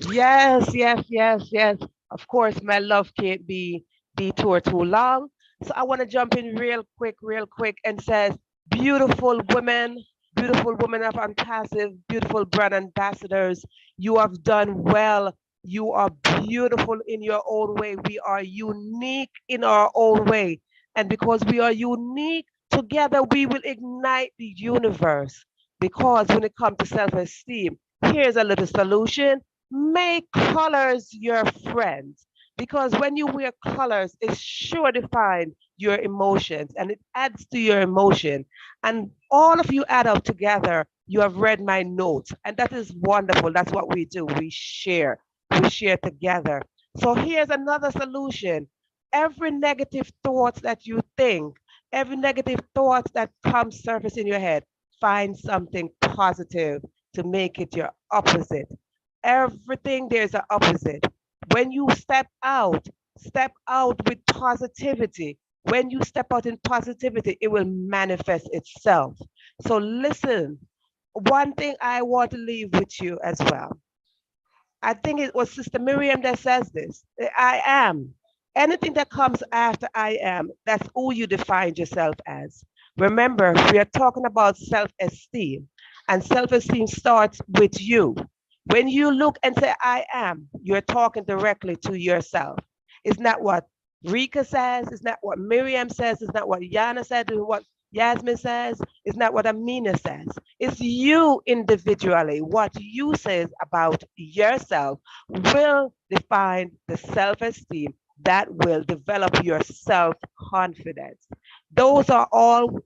Yes, yes, yes, yes. Of course, my love can't be detour too long. So I want to jump in real quick, and says, beautiful women of Unpassive, beautiful brand ambassadors, you have done well. You are beautiful in your own way. We are unique in our own way. And because we are unique, together we will ignite the universe. Because when it comes to self-esteem, here's a little solution. Make colors your friends, because when you wear colors, it sure defines your emotions and it adds to your emotion. And all of you add up together, you have read my notes, and that is wonderful. That's what we do. We share together. So here's another solution. Every negative thoughts that you think, every negative thoughts that come surface in your head, find something positive to make it your opposite. Everything there's an opposite. When you step out with positivity. When you step out in positivity, it will manifest itself. So listen, one thing I want to leave with you as well. I think it was Sister Miriam that says this. I am. Anything that comes after I am, that's who you define yourself as. Remember, we are talking about self-esteem, and self-esteem starts with you. When you look and say, I am, you're talking directly to yourself. It's not what Rika says, it's not what Miriam says, it's not what Yana said, it's what Yasmin says, it's not what Amina says. It's you individually. What you say about yourself will define the self-esteem that will develop your self-confidence. Those are all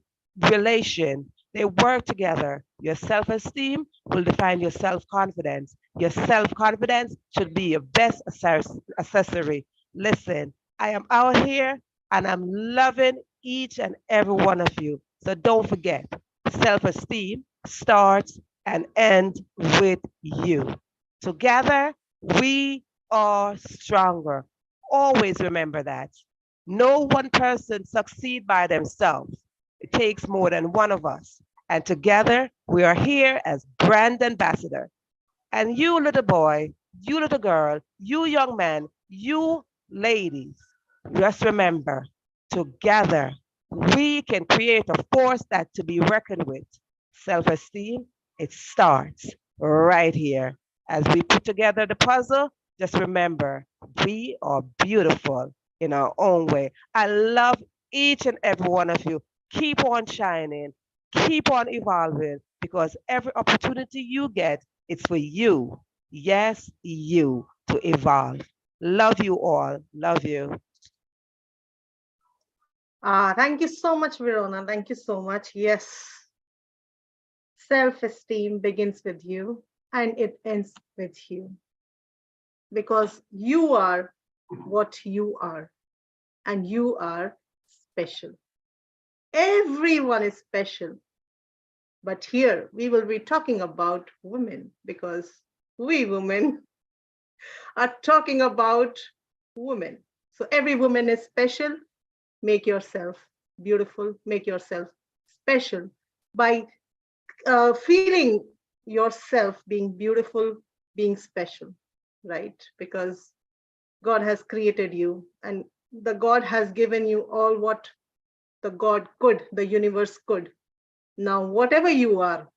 relation. They work together. Your self-esteem will define your self-confidence. Your self-confidence should be your best accessory. Listen, I am out here and I'm loving each and every one of you. So don't forget, self-esteem starts and ends with you. Together, we are stronger. Always remember that. No one person succeed by themselves. It takes more than one of us. And together, we are here as brand ambassador. And you little boy, you little girl, you young man, you ladies, just remember, together we can create a force that to be reckoned with. Self-esteem, it starts right here. As we put together the puzzle, just remember, we are beautiful in our own way. I love each and every one of you. Keep on shining, keep on evolving, because every opportunity you get, it's for you. Yes, you to evolve. Love you all. Love you. Thank you so much, Verona. Thank you so much. Yes. Self-esteem begins with you and it ends with you. Because you are what you are and you are special. Everyone is special. But here we will be talking about women because we women are talking about women. So every woman is special. Make yourself beautiful, make yourself special by feeling yourself being beautiful, being special, right? Because God has created you, and the God has given you all what the God could, the universe could. Now, whatever you are,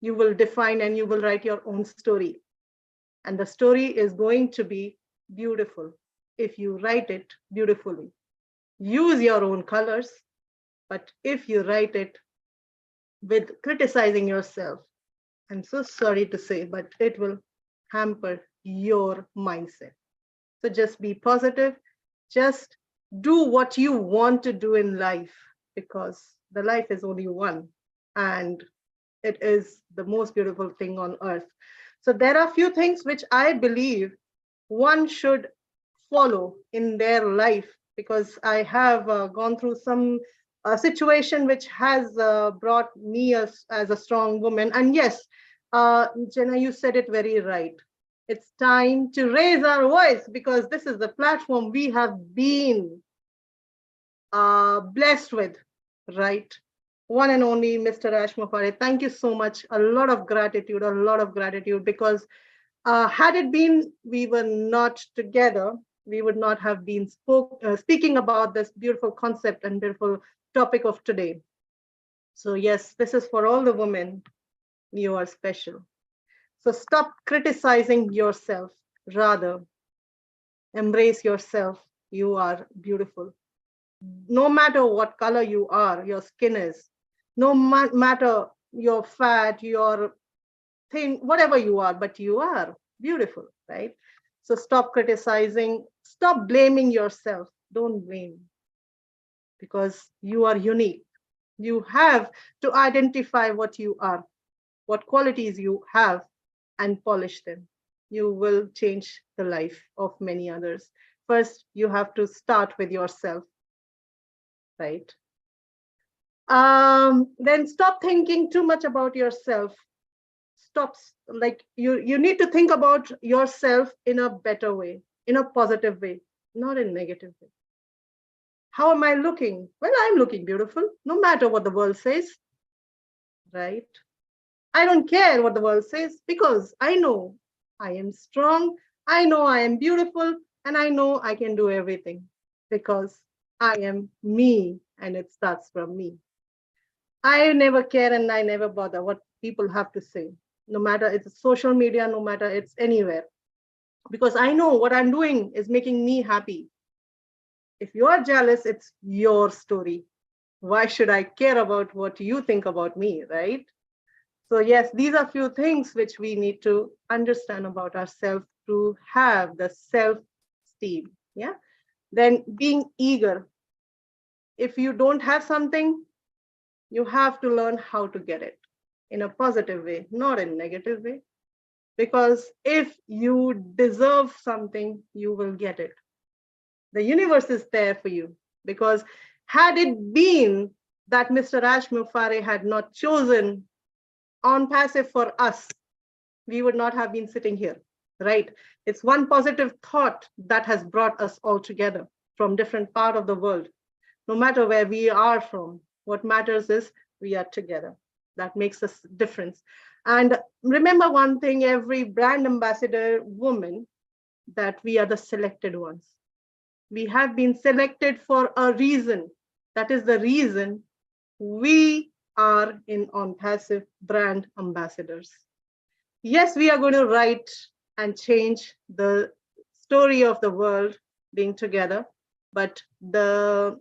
you will define and you will write your own story. And the story is going to be beautiful if you write it beautifully. Use your own colors, but if you write it with criticizing yourself, I'm so sorry to say, but it will hamper your mindset. So just be positive. Just do what you want to do in life, because the life is only one, and it is the most beautiful thing on earth. So there are few things which I believe one should follow in their life, because I have gone through some situation which has brought me as a strong woman. And yes, Jenna, you said it very right. It's time to raise our voice, because this is the platform we have been blessed with, right? One and only Mr. Ash Mufare. Thank you so much. A lot of gratitude, because had it been we were not together, we would not have been speaking about this beautiful concept and beautiful topic of today. So yes, this is for all the women. You are special. So stop criticizing yourself. Rather, embrace yourself. You are beautiful. No matter what color you are, your skin is, no matter your fat, your thin, whatever you are, but you are beautiful, right? So stop criticizing, stop blaming yourself. Don't blame, because you are unique. You have to identify what you are, what qualities you have, and polish them. You will change the life of many others. First, you have to start with yourself, right? Then stop thinking too much about yourself. Stop, like you need to think about yourself in a better way, in a positive way, not in negative way. How am I looking? Well, I'm looking beautiful, no matter what the world says, right? I don't care what the world says, because I know I am strong, I know I am beautiful, and I know I can do everything, because I am me, and it starts from me. I never care and I never bother what people have to say, no matter it's social media, no matter it's anywhere, because I know what I'm doing is making me happy. If you are jealous, it's your story. Why should I care about what you think about me, right? So yes, these are few things which we need to understand about ourselves to have the self-esteem. Yeah. Then being eager. If you don't have something, you have to learn how to get it in a positive way, not in a negative way. Because if you deserve something, you will get it. The universe is there for you, because had it been that Mr. Ash Mufare had not chosen ONPASSIVE for us, we would not have been sitting here, right? It's one positive thought that has brought us all together from different part of the world. No matter where we are from, what matters is we are together. That makes us difference. And remember one thing, every brand ambassador woman, that we are the selected ones. We have been selected for a reason. That is the reason we are in ONPASSIVE brand ambassadors. Yes, we are going to write and change the story of the world being together, but the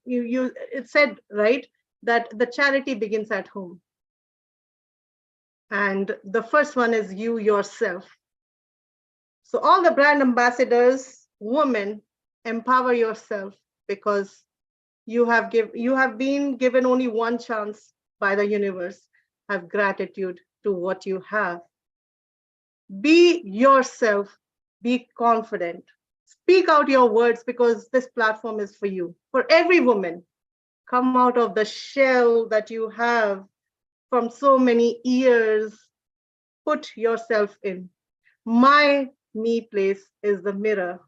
it said, right, that the charity begins at home, and the first one is you yourself. So all the brand ambassadors, women, empower yourself, because you have been given only one chance by the universe. Have gratitude to what you have. Be yourself, be confident. Speak out your words, because this platform is for you, for every woman. Come out of the shell that you have from so many years. Put yourself in. My me place is the mirror,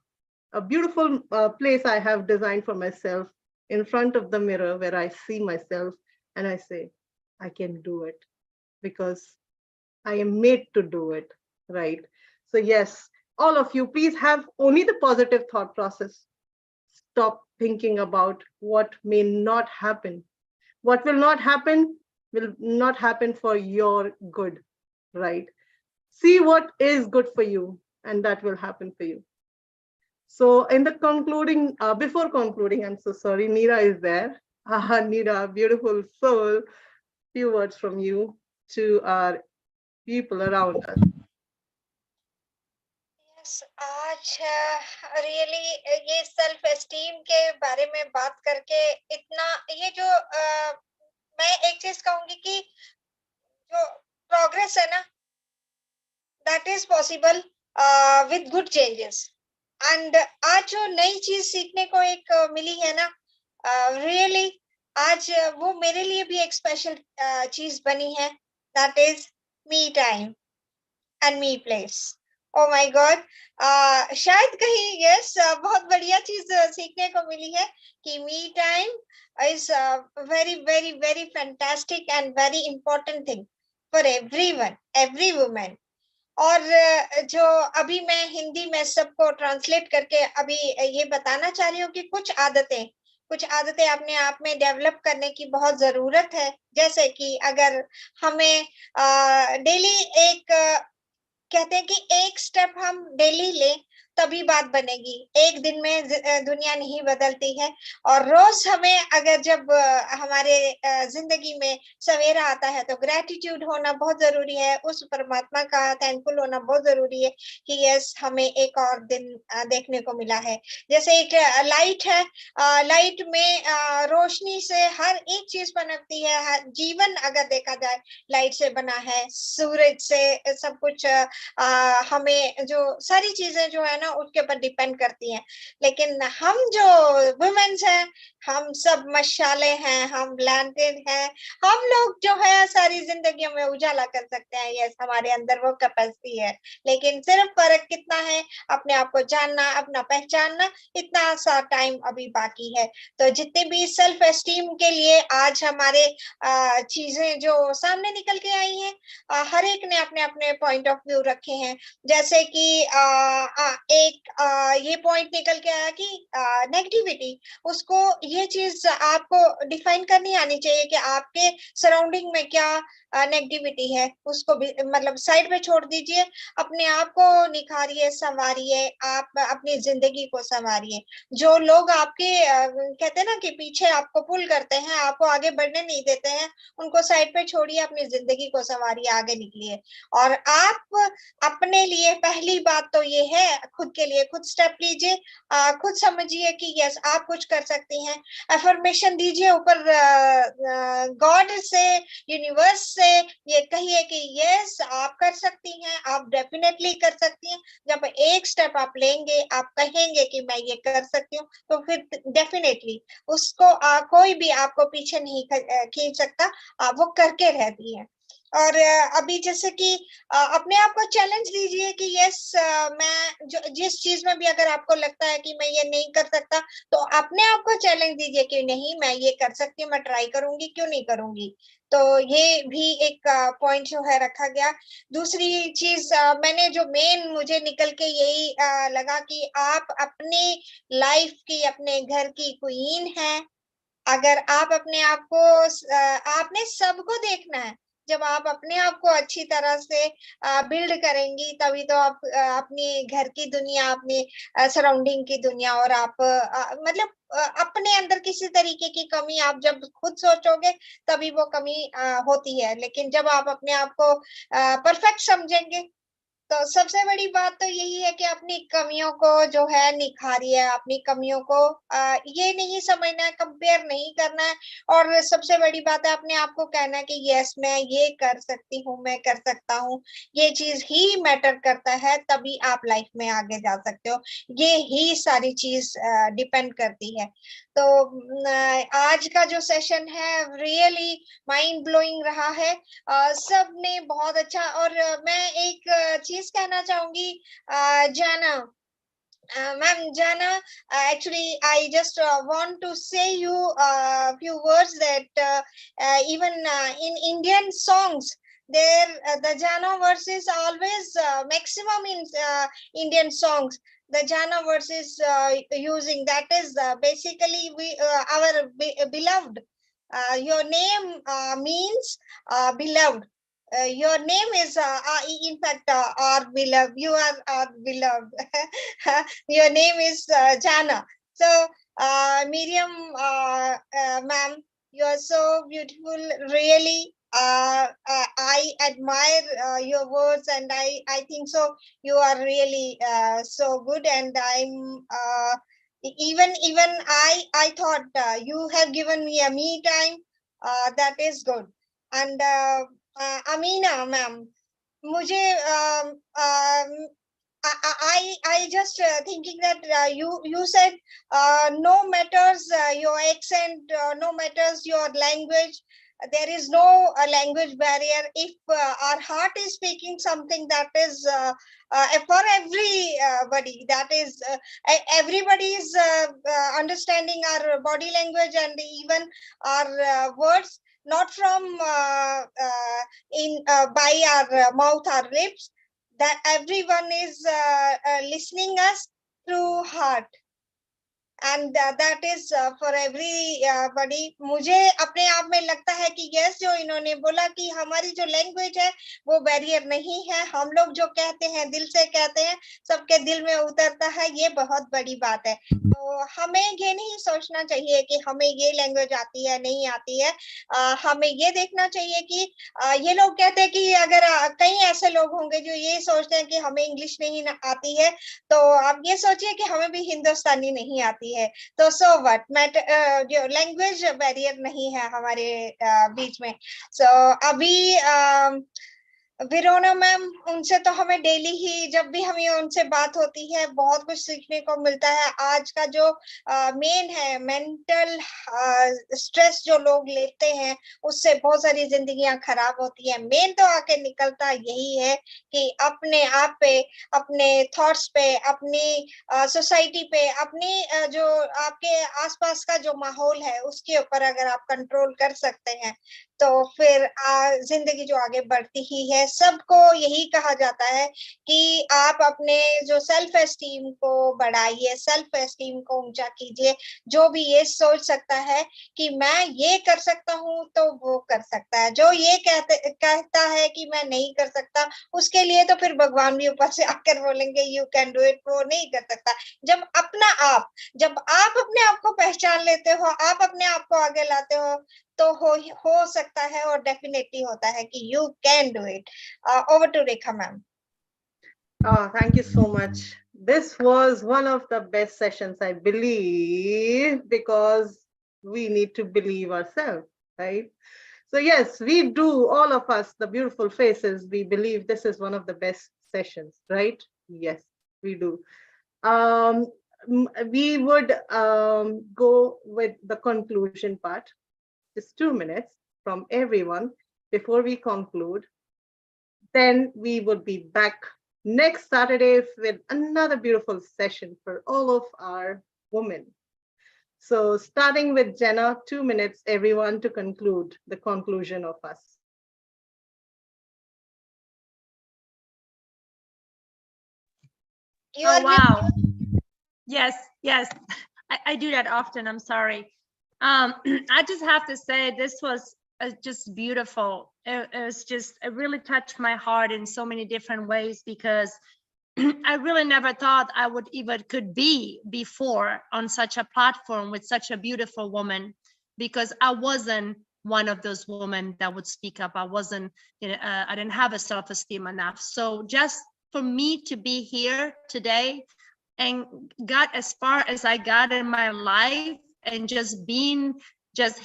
a beautiful place I have designed for myself, in front of the mirror, where I see myself and I say, I can do it. because I am made to do it, right? So yes, all of you, please have only the positive thought process. Stop thinking about what may not happen. What will not happen for your good, right? See what is good for you, and that will happen for you. So in the concluding, before concluding, I'm so sorry, Neera is there. Neera, beautiful soul, few words from you to our people around us. Yes, आज really ये self esteem के बारे में बात करके इतना ये जो मैं एक चीज कहूंगी कि जो प्रोग्रेस है ना, that is possible with good changes. And आज जो नई चीज सीखने को एक मिली है ना, रियली आज वो मेरे लिए भी एक स्पेशल चीज बनी है, that is me time and me place. Oh my God, शायद कहीं यस बहुत बढ़िया चीज सीखने को मिली है कि me time is very very very fantastic and very important thing for everyone, every woman. और जो अभी मैं हिंदी में सबको ट्रांसलेट करके अभी ये बताना चाह रही हूँ कि कुछ आदतें अपने आप में डेवलप करने की बहुत जरूरत है। जैसे कि अगर हमें डेली एक कहते हैं कि एक स्टेप हम डेली लें तभी बात बनेगी। एक दिन में दुनिया नहीं बदलती है। और रोज हमें अगर जब हमारे जिंदगी में सवेरा आता है तो ग्रेटिट्यूड होना बहुत जरूरी है, उस परमात्मा का थैंकफुल होना बहुत जरूरी है कि यस हमें एक और दिन देखने को मिला है। जैसे एक लाइट है, लाइट में रोशनी से हर एक चीज बनती है। जीवन अगर देखा जाए लाइट से बना है, सूरज से सब कुछ हमें जो सारी चीजें जो है ना उसके ऊपर डिपेंड करती हैं। लेकिन हम जो वुमेन्स हैं, हम सब मशाले हैं, हम लैंटेड हैं, हम लोग जो है सारी जिंदगियों में उजाला कर सकते हैं। यस, हमारे अंदर वो कैपेसिटी है। लेकिन सिर्फ फर्क कितना है, अपने आप को जानना, अपना पहचानना, इतना सा टाइम अभी बाकी है। तो जितने भी सेल्फ एस्टीम के लिए आज हमारे चीजें जो सामने निकल के आई हैं, हर एक ने अपने अपने पॉइंट ऑफ व्यू रखे हैं। जैसे कि एक ये पॉइंट निकल के आया कि नेगेटिविटी, उसको ये चीज आपको डिफाइन करनी आनी चाहिए कि आपके सराउंडिंग में क्या नेगेटिविटी है, उसको भी मतलब साइड पे छोड़ दीजिए। अपने आप को निखारिए, संवारिए, आप अपनी जिंदगी को संवारिए। जो लोग आपके कहते हैं ना कि पीछे आपको पुल करते हैं, आपको आगे बढ़ने नहीं देते हैं, उनको साइड पे छोड़िए, अपनी जिंदगी को संवारिए, आगे निकलिए। और आप अपने लिए पहली बात तो ये है, खुद के लिए खुद स्टेप लीजिए, खुद समझिए कि यस आप कुछ कर सकती हैं। अफर्मेशन दीजिए ऊपर गॉड से, यूनिवर्स से, ये कहिए कि यस आप कर सकती हैं, आप डेफिनेटली कर सकती हैं। जब एक स्टेप आप लेंगे, आप कहेंगे कि मैं ये कर सकती हूँ, तो फिर डेफिनेटली उसको कोई भी आपको पीछे नहीं खींच सकता, वो करके रहती है। और अभी जैसे कि अपने आप को चैलेंज दीजिए कि यस मैं जिस चीज में भी अगर आपको लगता है कि मैं ये नहीं कर सकता, तो अपने आप को चैलेंज दीजिए कि नहीं मैं ये कर सकती हूँ, मैं ट्राई करूंगी, क्यों नहीं करूंगी। तो ये भी एक पॉइंट जो है रखा गया। दूसरी चीज मैंने जो मेन मुझे निकल के यही लगा कि आप अपनी लाइफ की, अपने घर की क्वीन हैं। अगर आप अपने आप को आपने सबको देखना है। जब आप अपने आप को अच्छी तरह से बिल्ड करेंगी, तभी तो आप अपनी घर की दुनिया, अपनी सराउंडिंग की दुनिया, और आप मतलब अपने अंदर किसी तरीके की कमी आप जब खुद सोचोगे तभी वो कमी होती है। लेकिन जब आप अपने आप को परफेक्ट समझेंगे, तो सबसे बड़ी बात तो यही है कि अपनी कमियों को जो है निखारिए। अपनी कमियों को ये नहीं समझना है, कंपेयर नहीं करना है। और सबसे बड़ी बात है अपने आप को कहना है कि यस मैं ये कर सकती हूँ, मैं कर सकता हूँ। ये चीज ही मैटर करता है, तभी आप लाइफ में आगे जा सकते हो। ये ही सारी चीज डिपेंड करती है। तो आज का जो सेशन है रियली माइंड ब्लोइंग रहा है। सब ने बहुत अच्छा। और मैं एक चीज कहना चाहूंगी जाना, ma'am Jana, actually I just want to say you a few words that even in Indian songs there the Jana verse is always maximum in Indian songs. The Jana verse is using, that is basically we our beloved. Your name means beloved. Your name is in fact our beloved. You are our beloved. Your name is Jana. So Miriam ma'am, you are so beautiful, really. I admire your words, and I think so you are really so good, and I'm even I thought you have given me a me time. That is good. And Amina ma'am, mujhe I just thinking that you said no matters your accent, no matters your language, there is no language barrier. If our heart is speaking something, that is for everybody, that is everybody is understanding our body language and even our words, not from by our mouth or lips, that everyone is listening us through heart. And that is for everybody. मुझे अपने आप में लगता है कि yes, जो इन्होंने बोला कि हमारी जो लैंग्वेज है वो बैरियर नहीं है, हम लोग जो कहते हैं दिल से कहते हैं, सबके दिल में उतरता है, ये बहुत बड़ी बात है। तो हमें ये नहीं सोचना चाहिए कि हमें ये लैंग्वेज आती है नहीं आती है, हमें ये देखना चाहिए कि ये लोग कहते हैं कि अगर कई ऐसे लोग होंगे जो ये सोचते हैं कि हमें इंग्लिश नहीं आती है, तो आप ये सोचिए कि हमें भी हिंदुस्तानी नहीं आती है, तो सो व्हाट, जो लैंग्वेज बैरियर नहीं है हमारे बीच में। सो अभी विरोना मैम, उनसे तो हमें डेली ही जब भी हमें उनसे बात होती है बहुत कुछ सीखने को मिलता है। आज का जो मेन है मेंटल स्ट्रेस जो लोग लेते हैं, उससे बहुत सारी जिंदगियां खराब होती हैं। मेन तो आके निकलता यही है कि अपने आप पे, अपने थॉट्स पे, अपनी सोसाइटी पे, अपनी जो आपके आसपास का जो माहौल है उसके ऊपर अगर आप कंट्रोल कर सकते हैं तो फिर जिंदगी जो आगे बढ़ती ही है। सबको यही कहा जाता है कि आप अपने जो सेल्फ एस्टीम को बढ़ाइए, सेल्फ एस्टीम को ऊंचा कीजिए। जो भी ये सोच सकता है कि मैं ये कर सकता हूँ तो वो कर सकता है, जो ये कहता है कि मैं नहीं कर सकता, उसके लिए तो फिर भगवान भी ऊपर से आकर बोलेंगे यू कैन डू इट, वो नहीं कर सकता। जब आप अपने आप को पहचान लेते हो, आप अपने आप को आगे लाते हो, तो हो सकता है और डेफिनेटली होता है कि you can do it. Over to Rekha ma'am. Thank you so much. This was one of the best sessions, I believe, because we need to believe ourselves, right? So yes, we do, all of us, the beautiful faces, we believe this is one of the best sessions, right? Yes, we do. We would go with the conclusion part. Just 2 minutes from everyone before we conclude. Then we would be back next Saturday with another beautiful session for all of our women. So starting with Jenna, 2 minutes, everyone, to conclude the conclusion of us. Oh, wow. Yes, I do that often. I'm sorry. I just have to say this was just beautiful. It really touched my heart in so many different ways, because I really never thought I would even could be before on such a platform with such a beautiful woman, because I wasn't one of those women that would speak up. I wasn't, I didn't have a self-esteem enough. So just for me to be here today and got as far as I got in my life, and just being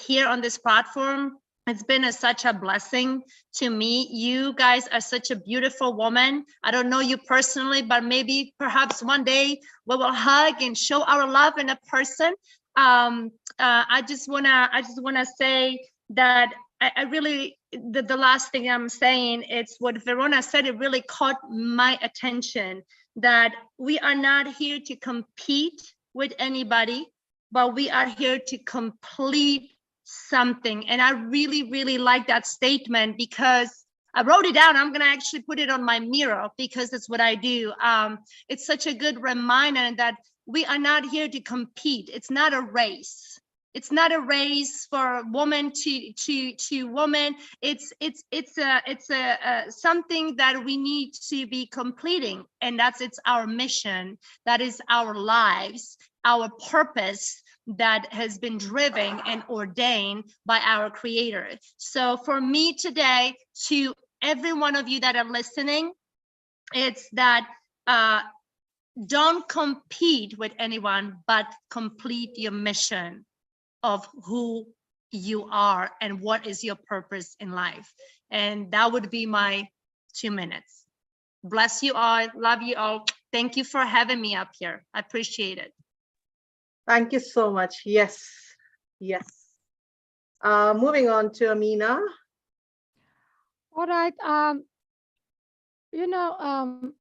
here on this platform, it's been such a blessing to me. You guys are such a beautiful woman. I don't know you personally, but maybe perhaps one day we will hug and show our love in a person. I just wanna say that I really, the last thing I'm saying, it's what Verona said, it really caught my attention, that we are not here to compete with anybody, but we are here to complete something. And I really, really like that statement, because I wrote it down. I'm going to actually put it on my mirror because that's what I do. It's such a good reminder that we are not here to compete. It's not a race. It's not a race for woman to woman. It's something that we need to be completing, and it's our mission. That is our lives, our purpose that has been driven and ordained by our Creator. So for me today, to every one of you that are listening, it's that don't compete with anyone, but complete your mission of who you are and what is your purpose in life. And that would be my 2 minutes. Bless you all. Love you all. Thank you for having me up here. I appreciate it. Thank you so much. Yes. Yes. Moving on to Amina. All right. You know,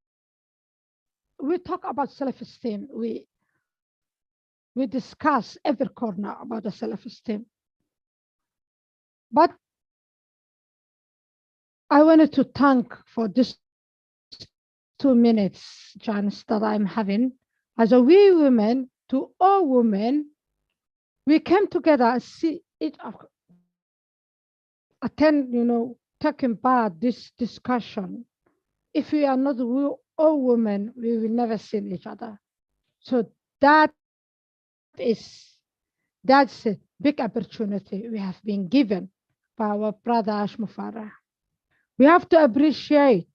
we talk about self-esteem. We discuss every corner about the self-esteem. But I wanted to thank for this 2 minutes chance that I'm having. As a we women, to all women, we came together and see it, attend, taking part this discussion. If we are not all women, we will never see each other. So that's a big opportunity we have been given by our brother Ashmufara. We have to appreciate,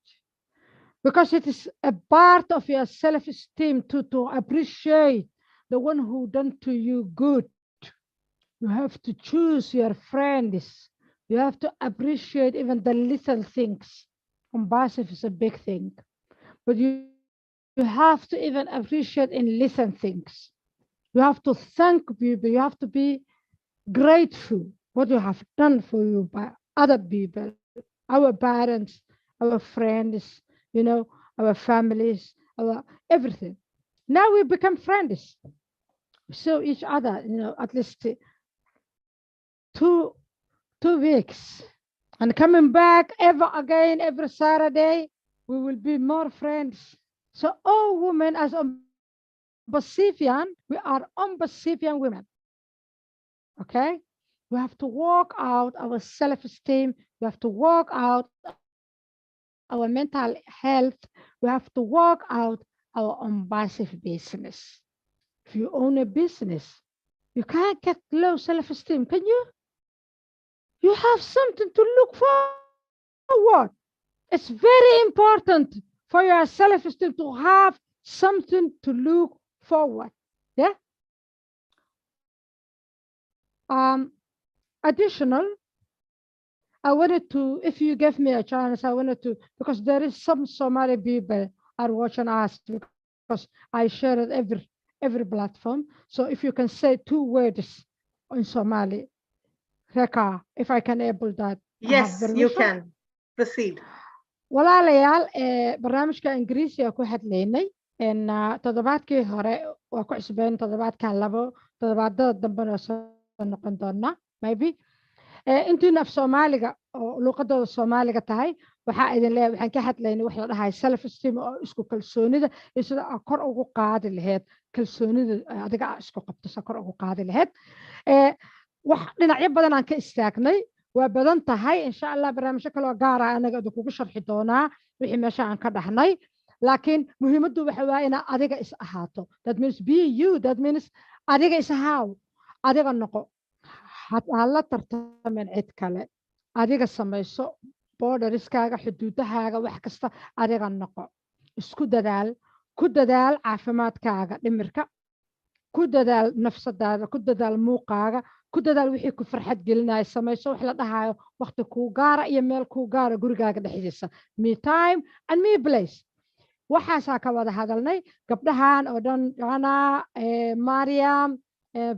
because it is a part of your self-esteem to appreciate the one who done to you good. You have to choose your friends. You have to appreciate even the little things. ONPASSIVE is a big thing, but you have to even appreciate in little things. You have to thank people. You have to be grateful what you have done for you by other people, our parents, our friends, our families, our everything. Now we become friends. We saw each other, at least 2 weeks. And coming back every Saturday, we will be more friends. So all women as ONPASSIVian, we are ONPASSIVian women. Okay? We have to work out our self-esteem. We have to work out our mental health. We have to work out our ONPASSIVE business. If you own a business, you can't get low self-esteem, can you? You have something to look forward. It's very important for your self-esteem to have something to look forward. Yeah. Additional, I wanted to, if you give me a chance, I wanted to, because there is some Somali people are watching us, because I share it every platform. So if you can say 2 words in Somali, Reka, if I can able that. Yes, you can. Proceed. walaalayaal barnaamijka ingiriisiga ku hadlaynay toddobaadkii hore waa ku cusbeen toddobaadkan 2 toddobaadada dambena soo noqon doona maybe intiina af Soomaaliga oo luqadooda Soomaaliga tahay waxaa idin leeyahay waxaan ka hadlaynay wax la dhahay self esteem oo isku kalsoonida iyo sida kor ugu qaadi lahayd kalsoonida adiga isku qabto kor ugu qaadi lahayd wax dhinacyo badan aan ka istaagnay waa badan tahay insha Allah barnaamijyo kale oo gaar ah anaga kugu sharxi doonaa wixii meesha aan ka dhaxnay laakiin muhiimaddu waxa waa in adiga is ahaato that means be you that means adiga is ahaaw adiga noqo la tartamin cid kale adiga samayso borderiskaaga xuduudahaaga wax kasta adiga noqo isku dadaal ku dadaal caafimaadkaaga dhimirka ku dadaal nafsadaada ku dadaal muuqaaga ku dadaal wixii ku farxad gelinaya samayso wax la dhahayo waqti ku gaara iyo meel ku gaara gurigaaga dhexdiisa me time and me place waxaasaa ka wada hadalnay gabdhahan oo dhan Joanna Mariam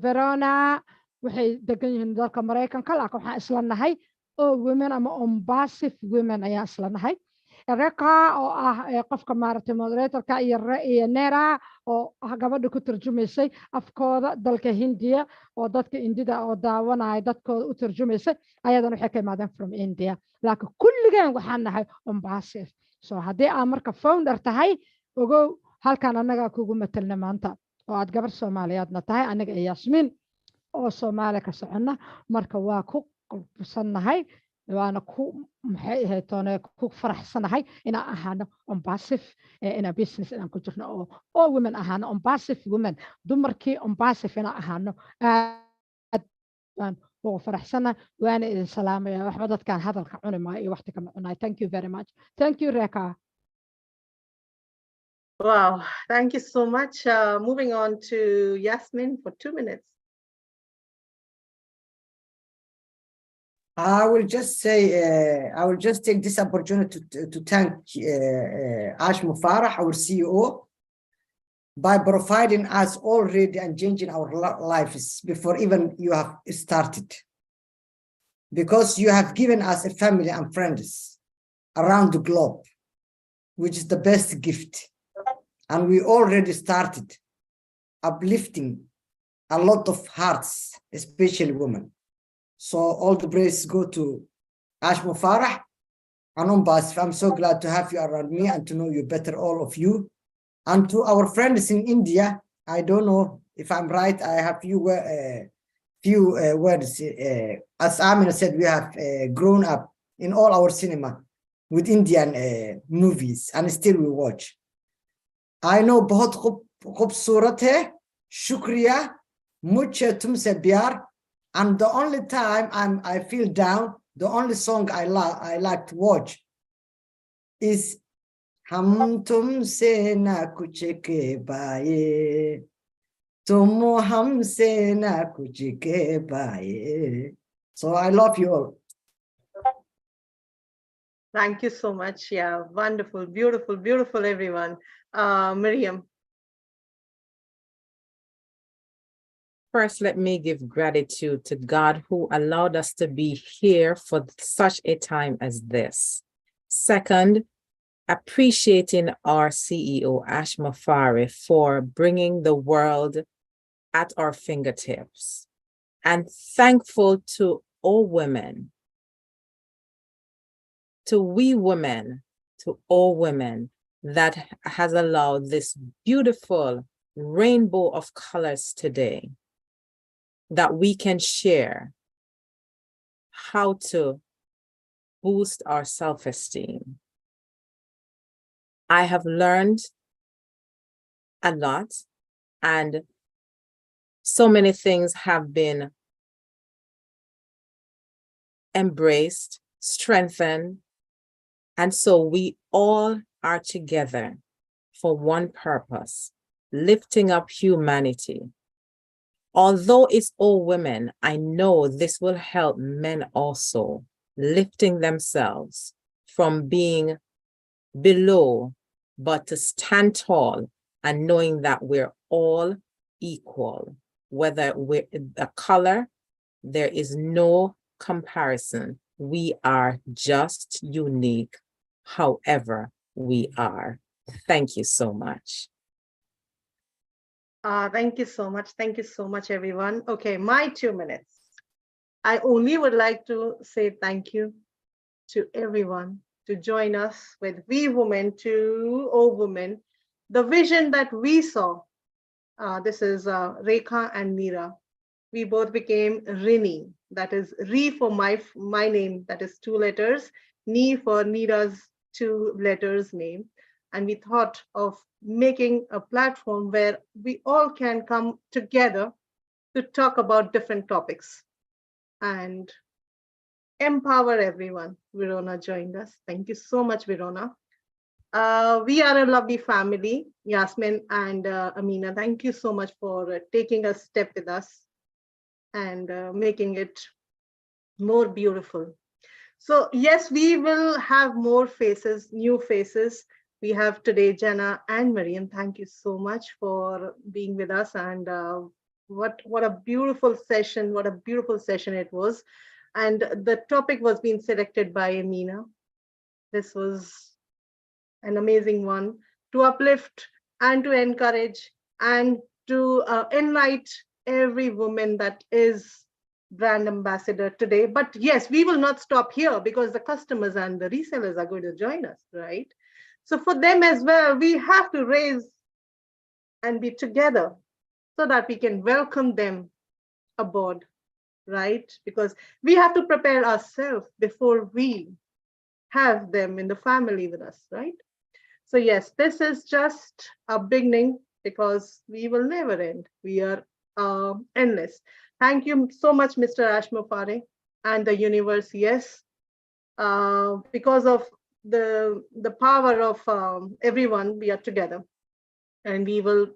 Verona waxay degan yihiin dalka Mareykanka laakiin waxaan isla nahay oo women ama ONPASSIVE women ayaa isla nahay Reka oo ah qofka maaragtay moderatorka iyo Nera oo ah gabadha ku turjumaysay afkooda dalka Hindiya oo dadka Indida oo daawanaya dadkooda u turjumaysay ayadana waxay ka imaadeen from India laakiin kulligeen waxaan nahay ONPASSIVE so haddii aad marka founder tahay ogow halkan annaga kugu matalna maanta oo aad gabar Soomaaliyeedna tahay aniga iyo Yasmin oo Soomaali ka soconna marka waa ku qulbsanahay waana ku maxay ahayd toona ku faraxsanahay inaan ahaano ONPASSIVE inaan business inaan ku jirno oo women ahaano ONPASSIVE women dumarkii ONPASSIVE inaan ahaano aad baan ugu faraxsanahay waana idin salaamaya waxba dadkaan hadalka cuni maayo iyo waqti kama cunaay thank you very much thank you Reka. Wow, thank you so much. Moving on to Yasmin for 2 minutes. I will just say, I will just take this opportunity to thank Ash Mufarah, our CEO, by providing us already and changing our lives before even you have started. Because you have given us a family and friends around the globe, which is the best gift. And we already started uplifting a lot of hearts, especially women. So all the praise go to Ash Mufarah and ONPASSIVE. I'm so glad to have you around me and to know you better, all of you. And to our friends in India, I don't know if I'm right, I have few words. As Amina said, we have grown up in all our cinema with Indian movies and still we watch. I know बहुत खूबसूरत है, शुक्रिया, मुझे तुमसे प्यार. And the only time I feel down, the only song I like to watch is Hum tumse na kuch ke paaye, tum humse na kuch ke paaye. So I love you all. Thank you so much. Yeah, wonderful, beautiful, beautiful, everyone. Miriam. First, let me give gratitude to God who allowed us to be here for such a time as this. Second, appreciating our CEO, Ash Mufarah, for bringing the world at our fingertips. And thankful to all women, to we women, to all women that has allowed this beautiful rainbow of colors today, that we can share how to boost our self-esteem. I have learned a lot, and so many things have been embraced, strengthened, and so we all are together for one purpose, lifting up humanity. Although it's all women, I know this will help men also, lifting themselves from being below, but to stand tall and knowing that we're all equal. Whether we're a color, there is no comparison. We are just unique, however we are. Thank you so much. Thank you so much. Thank you so much, everyone. Okay, my 2 minutes. I only would like to say thank you to everyone to join us with We Women to All Women. The vision that we saw, this is Rekha and Meera. We both became Rini, that is Re for my name, that is 2 letters, Ni for Neera's 2 letters name. And we thought of making a platform where we all can come together to talk about different topics and empower everyone. Verona joined us. Thank you so much, Verona. We are a lovely family, Yasmin and Amina. Thank you so much for taking a step with us and making it more beautiful. So yes, we will have more faces, new faces. We have today Jenna and Miriam. Thank you so much for being with us. And what a beautiful session. What a beautiful session it was. And the topic was being selected by Amina. This was an amazing one, to uplift and to encourage and to enlighten every woman that is brand ambassador today. But yes, we will not stop here because the customers and the resellers are going to join us, right? So for them as well, we have to raise and be together so that we can welcome them aboard, right? Because we have to prepare ourselves before we have them in the family with us, right? So yes, this is just a beginning because we will never end. We are endless. Thank you so much, Mr. Ashmufare and the universe. Yes, because of the power of everyone, we are together, and we will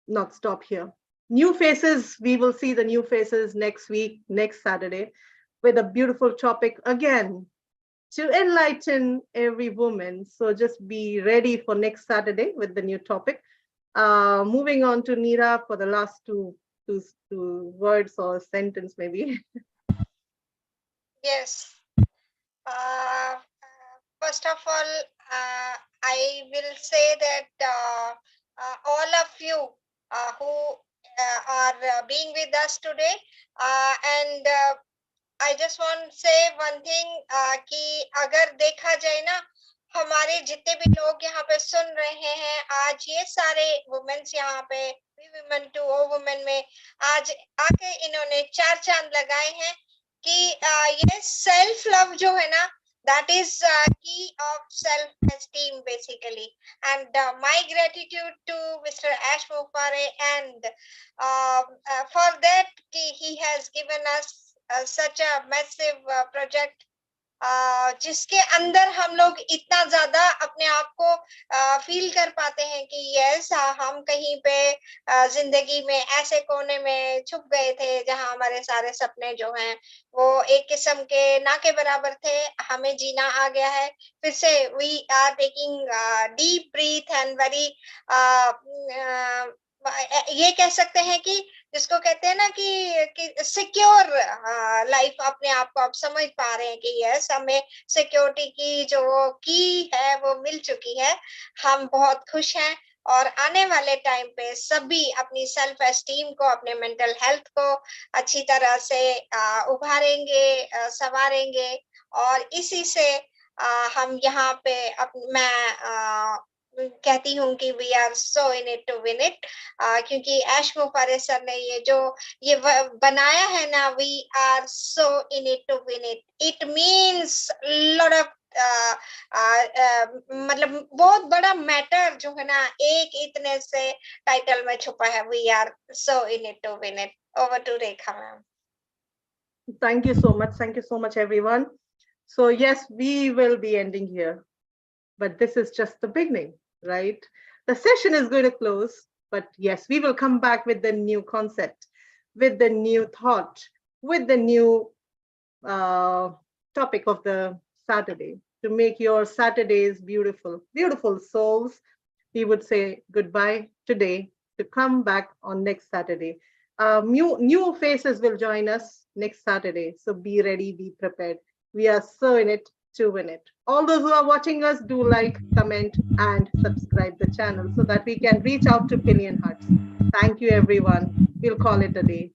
not stop here. New faces, we will see the new faces next week, next Saturday, with a beautiful topic again to enlighten every woman. So just be ready for next Saturday with the new topic. Moving on to Neera for the last two words or sentence maybe. Yes. First of all, I will say that all of you who are being with us today, and I just want to say one thing कि अगर देखा जाए ना, हमारे जितने भी लोग यहाँ पे सुन रहे हैं आज, ये सारे वुमेन्स यहाँ पे women to ओ वुमेन में आज आके इन्होंने 4 चांद लगाए हैं कि ये सेल्फ लव जो है ना, that is key of self esteem basically. And my gratitude to Mr. Ash Mufare, and for that he has given us such a massive project जिसके अंदर हम लोग इतना ज्यादा अपने आप को फील कर पाते हैं कि यस, हम कहीं पे जिंदगी में ऐसे कोने में छुप गए थे जहां हमारे सारे सपने जो हैं वो एक किस्म के ना के बराबर थे, हमें जीना आ गया है फिर से. We are taking deep breath and very ये कह सकते हैं कि जिसको कहते हैं ना कि सिक्योर लाइफ अपने आप को आप समझ पा रहे हैं कि यस, हमें सिक्योरिटी की जो की है वो मिल चुकी है. हम बहुत खुश हैं और आने वाले टाइम पे सभी अपनी सेल्फ एस्टीम को, अपने मेंटल हेल्थ को अच्छी तरह से उभारेंगे, संवारेंगे. और इसी से हम यहाँ पे मैं कहती हूँ कि we are so in it to win it, क्योंकि ऐश मुफारे सर ने ये जो ये बनाया है ना, we are so in it to win it, it means lot of मतलब बहुत बड़ा मैटर जो है ना एक इतने से टाइटल में छुपा है. We are so in it to win it. Over to Rekha ma'am. Thank you so much. Thank you so much, everyone. So yes, we will be ending here, but this is just the beginning, right? The session is going to close, but yes, we will come back with the new concept, with the new thought, with the new topic of the Saturday to make your Saturdays beautiful, beautiful souls. We would say goodbye today to come back on next Saturday. New faces will join us next Saturday. So be ready, be prepared. We are so in it to win it. All those who are watching us, do like, comment, and subscribe the channel so that we can reach out to billion hearts. Thank you, everyone. We'll call it a day.